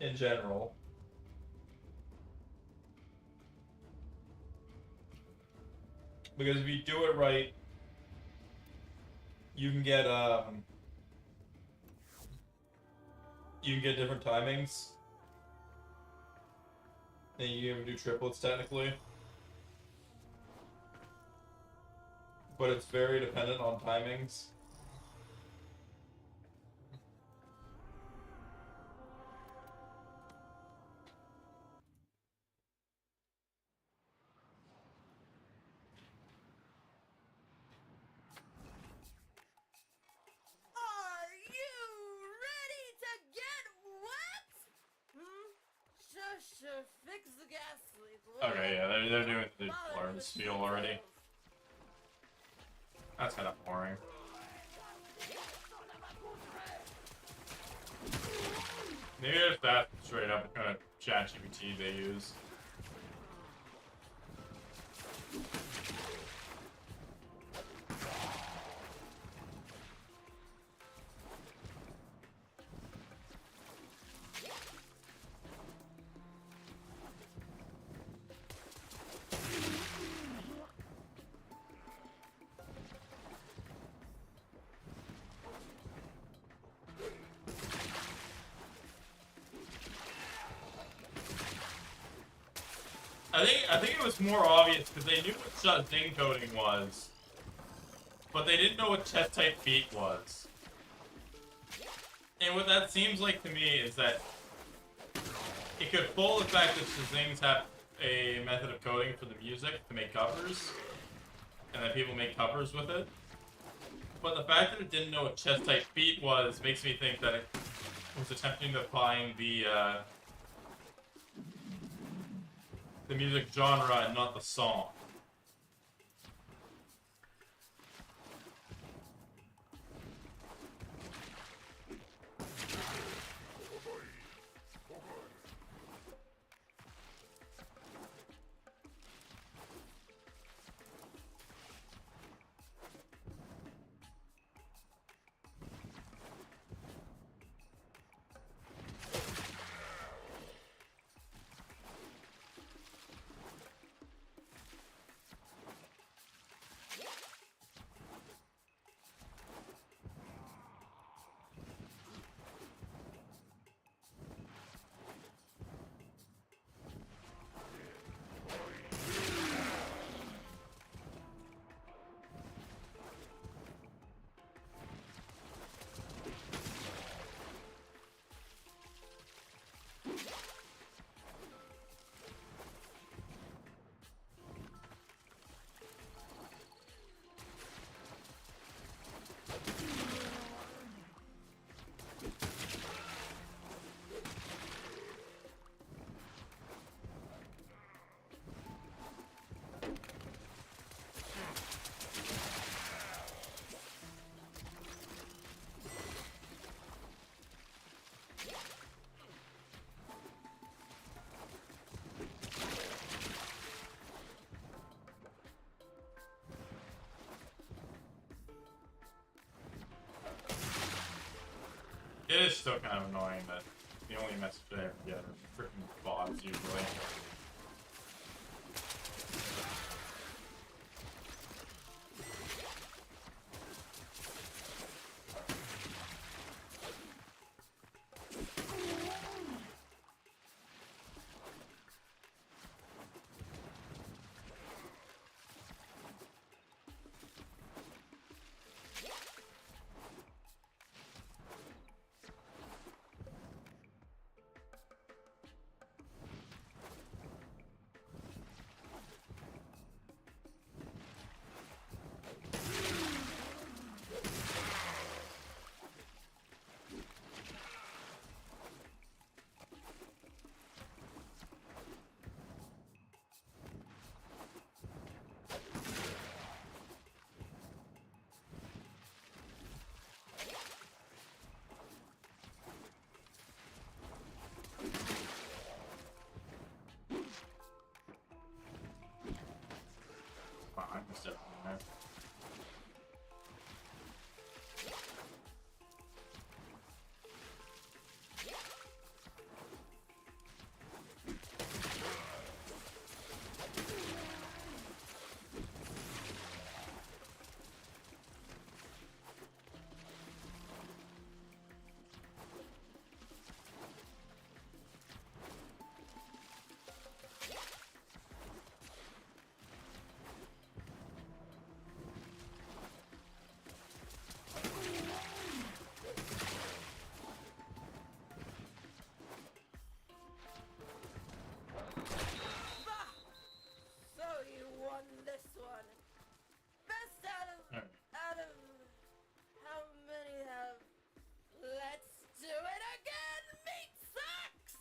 Speaker 1: in general. Because if you do it right, you can get different timings. And you can do triplets technically. But it's very dependent on timings.
Speaker 2: Are you ready to get wet? Sure, fix the gas leak.
Speaker 1: Okay, yeah, they're doing the learn spiel already. That's kind of boring. Maybe it's that straight up kind of ChatGPT they use. I think it was more obvious because they knew what Shazing coding was, but they didn't know what chest type beat was. And what that seems like to me is that it could fool the fact that Shazings have a method of coding for the music to make covers, and that people make covers with it. But the fact that it didn't know what chest type beat was makes me think that it was attempting to find the music genre and not the song. It is still kind of annoying that the only message I ever get are freaking bots usually. I'm just up there.
Speaker 2: So you won this one. Best out of how many have? Let's do it again. Meat sucks.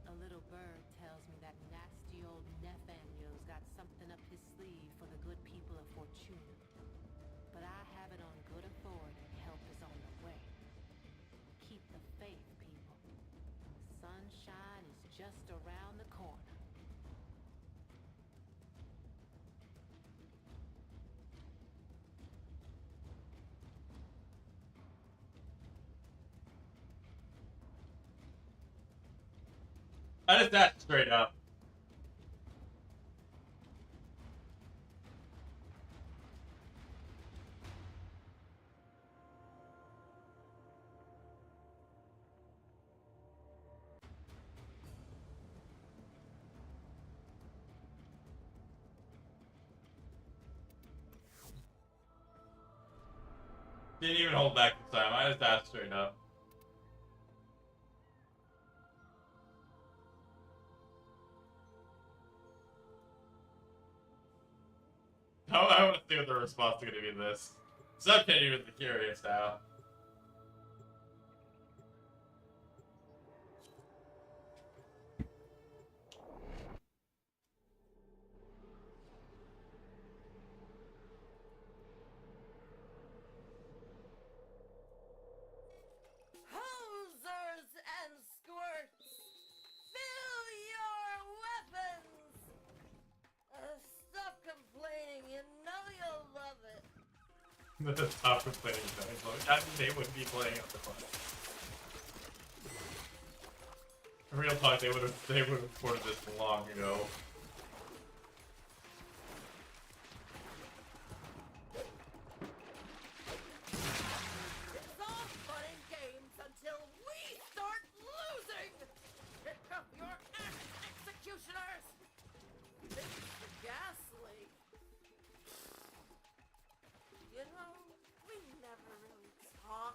Speaker 6: A little bird tells me that nasty old Nathaniel's got something up his sleeve for the good people of Fortuna. But I have it on good authority help is on the way. Keep the faith, people. Sunshine is just around the corner.
Speaker 1: I just asked straight up. Didn't even hold back this time. I just asked straight up. I want to see what the response is going to be to this. So I'm genuinely curious now.
Speaker 2: Hosers and squirts, fill your weapons. Stop complaining. You know you'll love it.
Speaker 1: The top of playing I think they would be playing on the fun. Real talk, they would have recorded this long ago.
Speaker 2: It's all fun and games until we start losing. Pick up your axe, executioners. Fix the gas leak. You know, we never really talk.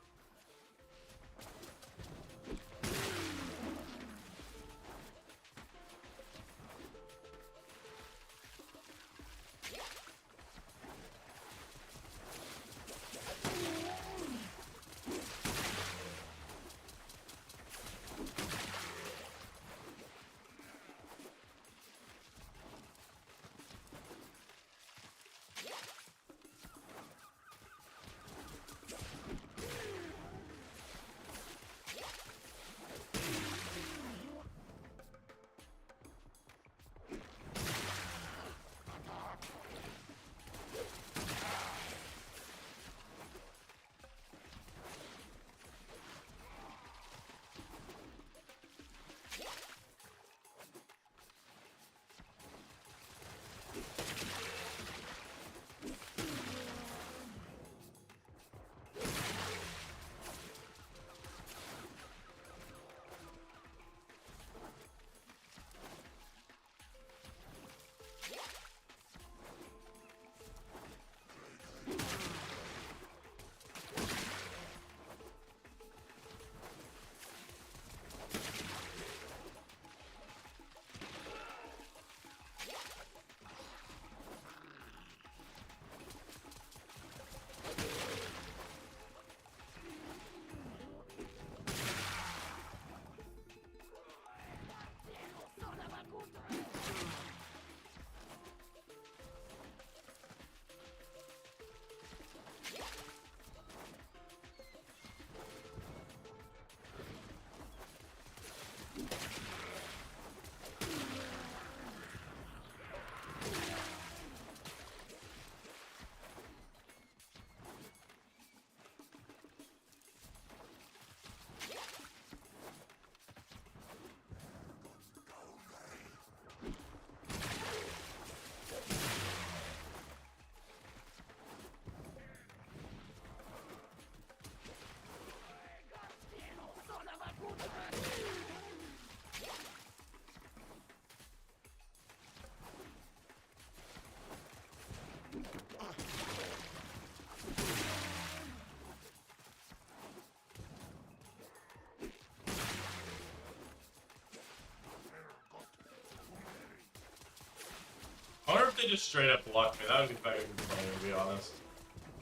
Speaker 1: they just straight up blocked me. That would be fucking funny, to be honest.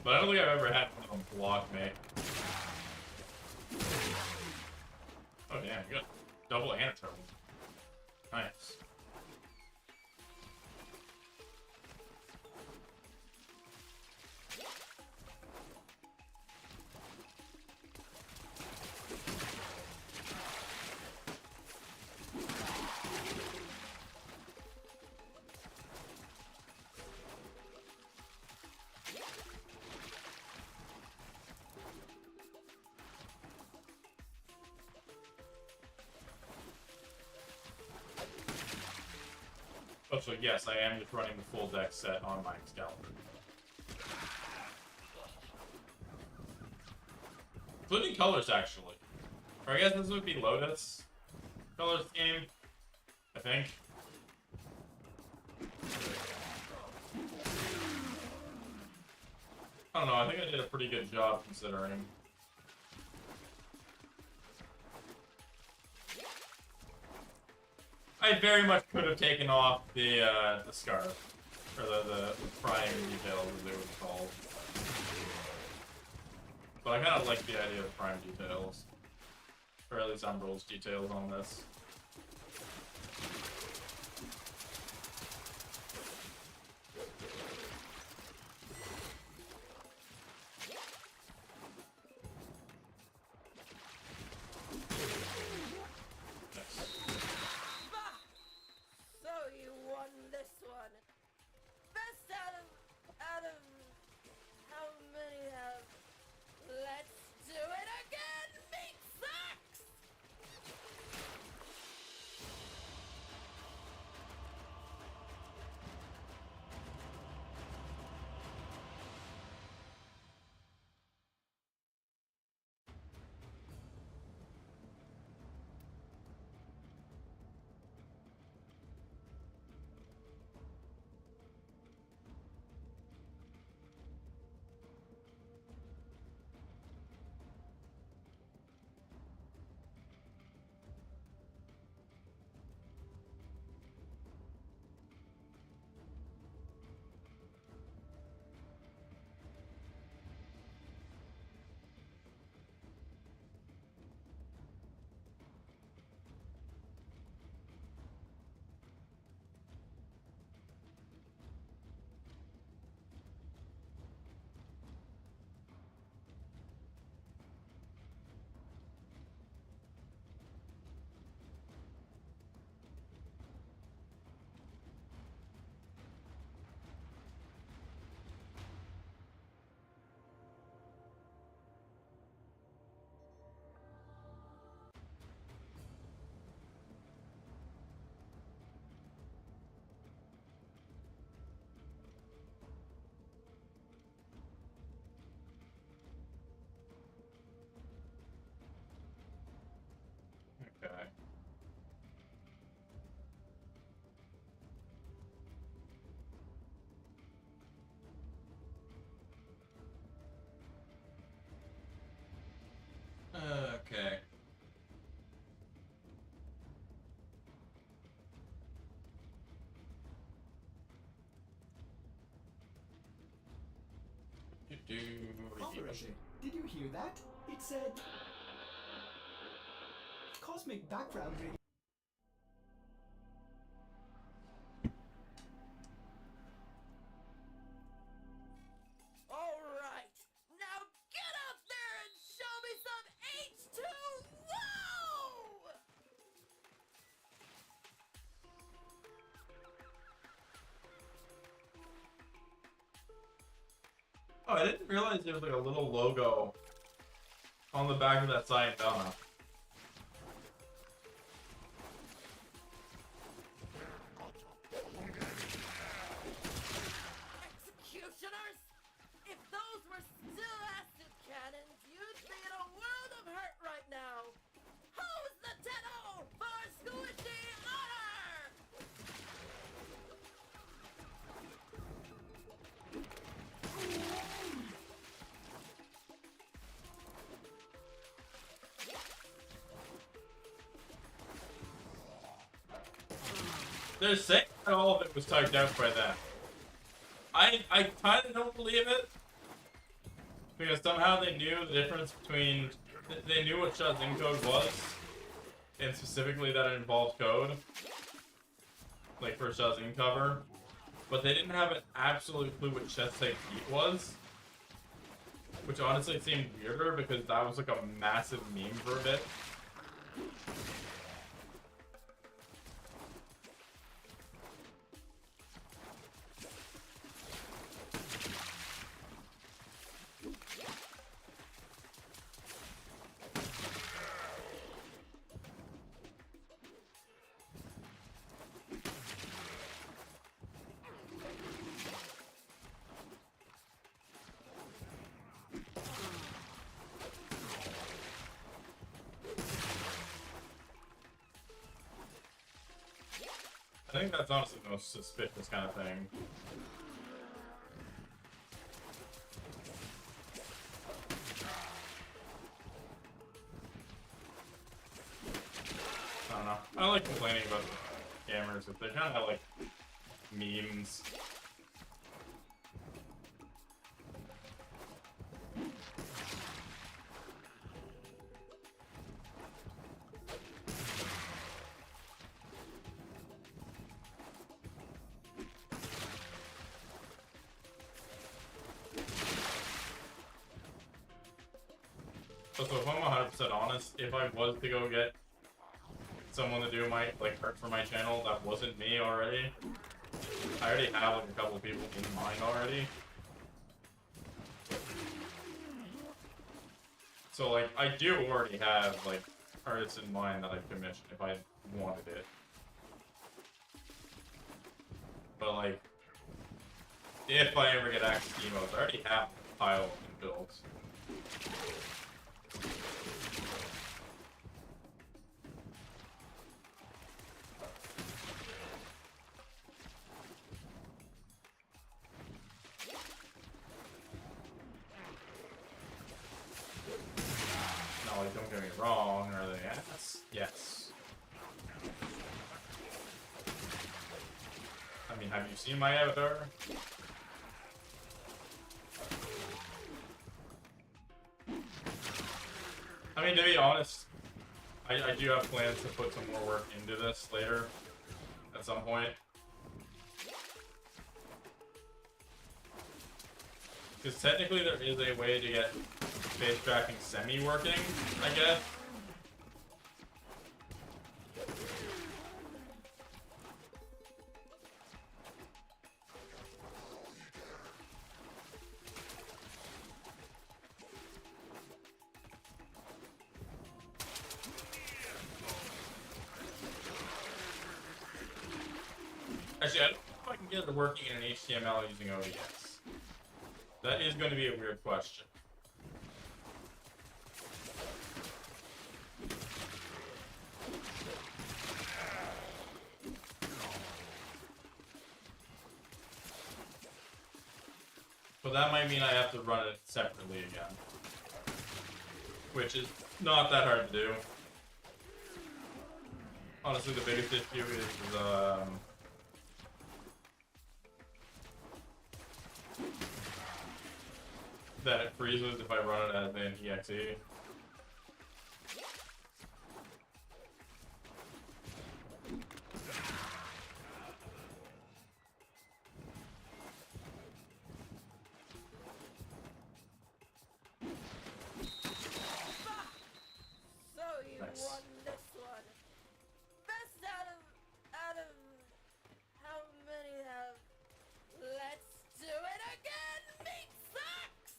Speaker 1: But I don't think I've ever had one of them block me. Oh damn, you got double and a turtle. Nice. Oh, so yes, I am just running the full deck set on my Excalibur. Including colors, actually. Or I guess this would be Lotus color scheme, I think. I don't know, I think I did a pretty good job considering. I very much could have taken off the scarf, or the prime details as they were called. But I kind of like the idea of prime details, or at least Umbral's details on this. Okay. Okay.
Speaker 5: Operator, did you hear that? It said... Cosmic background radio.
Speaker 2: Alright, now get up there and show me some H2O!
Speaker 1: Oh, I didn't realize there was like a little logo on the back of that Sayandana.
Speaker 2: Executioners! If those were still acid cannons, you'd be in a world of hurt right now! Who's the Tenno for squishy honor?
Speaker 1: They're saying that all of it was typed out by them. I kind of don't believe it. Because somehow they knew the difference between... They knew what shut-in code was. And specifically that it involved code. Like for shut-in cover. But they didn't have an absolute clue what chest type heat was. Which honestly seemed weirder because that was like a massive meme for a bit. I think that's honestly the most suspicious kind of thing. I don't know. I like complaining about scammers if they're kind of like memes. So if I'm 100% honest, if I was to go get someone to do my, like, art for my channel that wasn't me already, I already have, like, a couple of people in mind already. So, like, I do already have, like, artists in mind that I'd commission if I wanted it. But, like, if I ever get access to emotes, I already have a pile of them built. No, like, don't get me wrong, are they ass? Yes. I mean, have you seen my avatar? I mean, to be honest, I do have plans to put some more work into this later, at some point. Because technically there is a way to get face tracking semi-working, I guess. Actually, I don't know if I can get it working in an HTML using ODS. That is going to be a weird question. But that might mean I have to run it separately again. Which is not that hard to do. Honestly, the biggest issue is, that it freezes if I run it as an exe.
Speaker 2: So you
Speaker 1: Nice.
Speaker 2: won this one. Best out of how many have? Let's do it again. Meat sucks.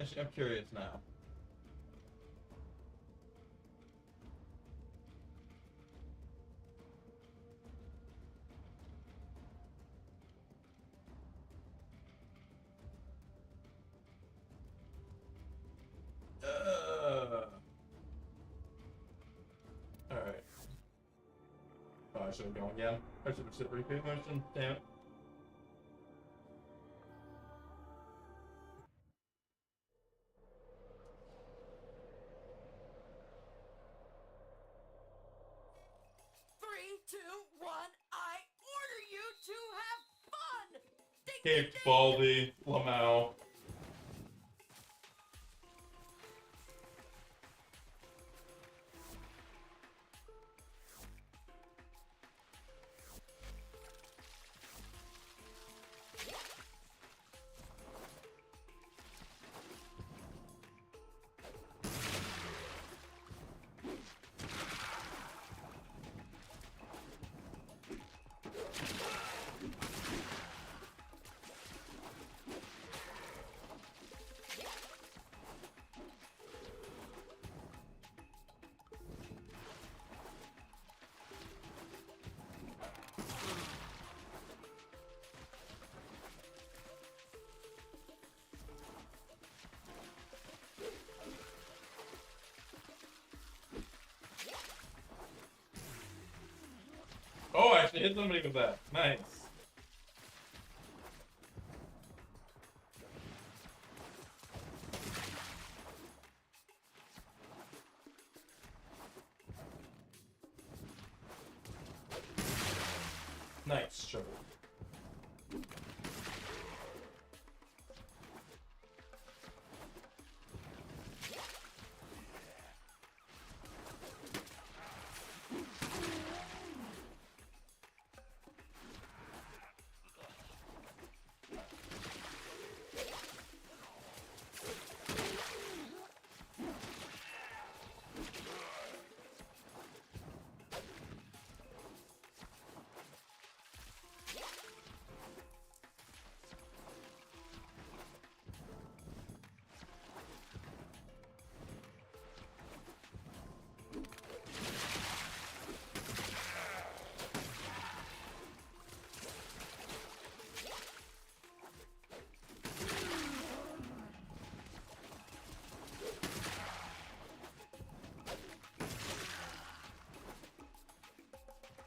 Speaker 1: Actually, I'm curious now. Alright. 5 I should have gone again. I should have said repeat motion. Damn it.
Speaker 2: Three, two, one. I order you to have fun. Ding,
Speaker 1: Cape Baldy, Lamau. Oh, I actually hit somebody with that. Nice. Nice, shovel.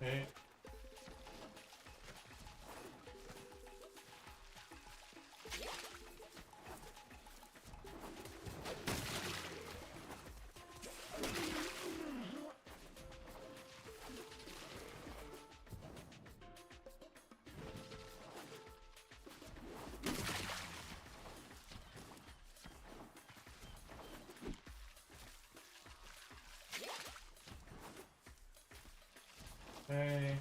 Speaker 1: Okay. Okay.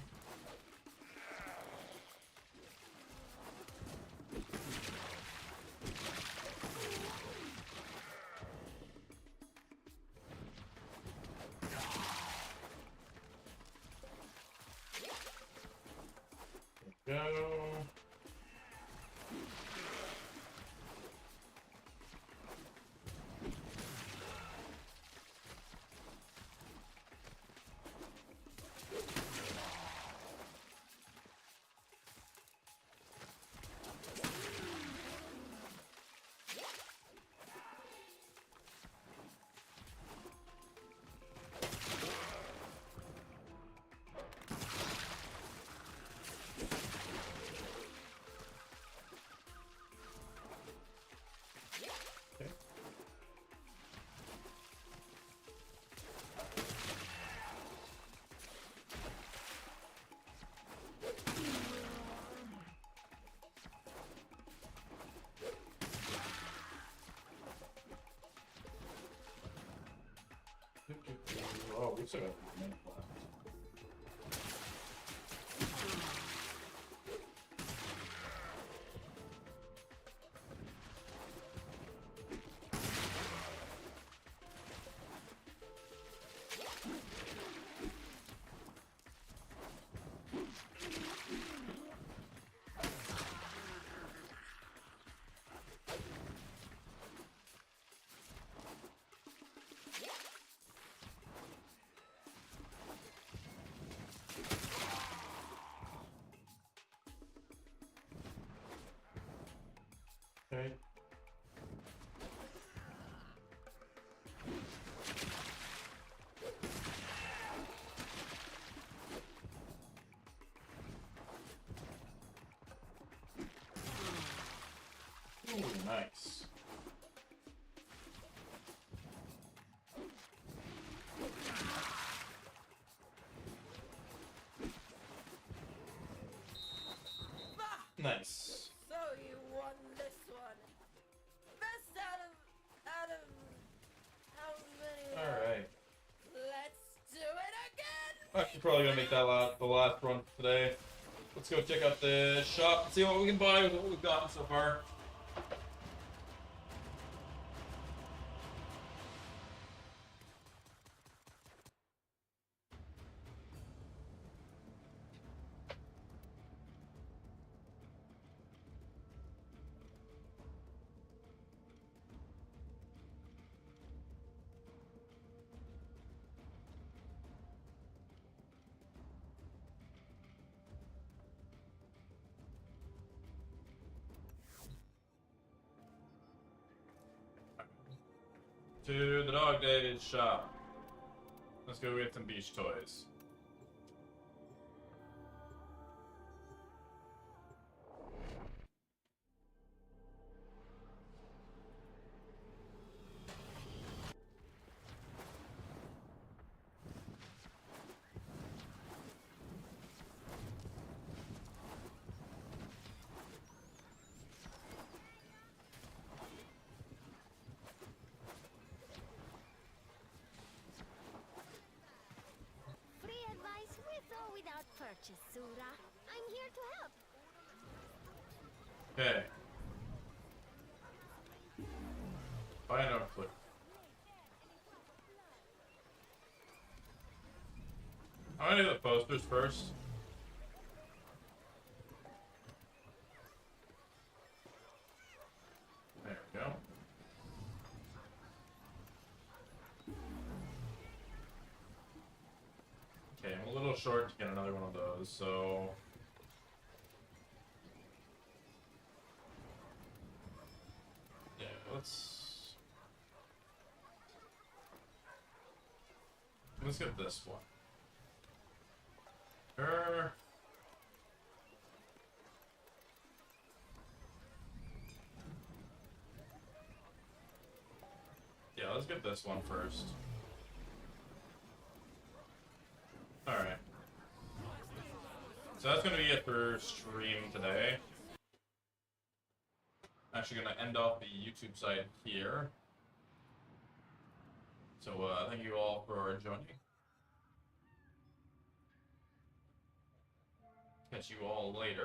Speaker 1: Go. Oh, we still got a minute left. Nice. Nice.
Speaker 2: So you won this one. Best out of how many?
Speaker 1: Alright.
Speaker 2: Let's do it again.
Speaker 1: Actually, probably gonna make that the last run for today. Let's go check out the shop and see what we can buy with what we've gotten so far. To the Dog Days shop. Let's go get some beach toys.
Speaker 7: Free advice with or without purchase, Sura. I'm here to help.
Speaker 1: Okay. Buy no click. I'm gonna do the posters first. There we go. Okay, I'm a little short to get another one of those, so... Yeah, let's get this one. Yeah, let's get this one first. Alright. So that's gonna be it for stream today. Actually gonna end off the YouTube side here. So thank you all for joining. Catch you all later.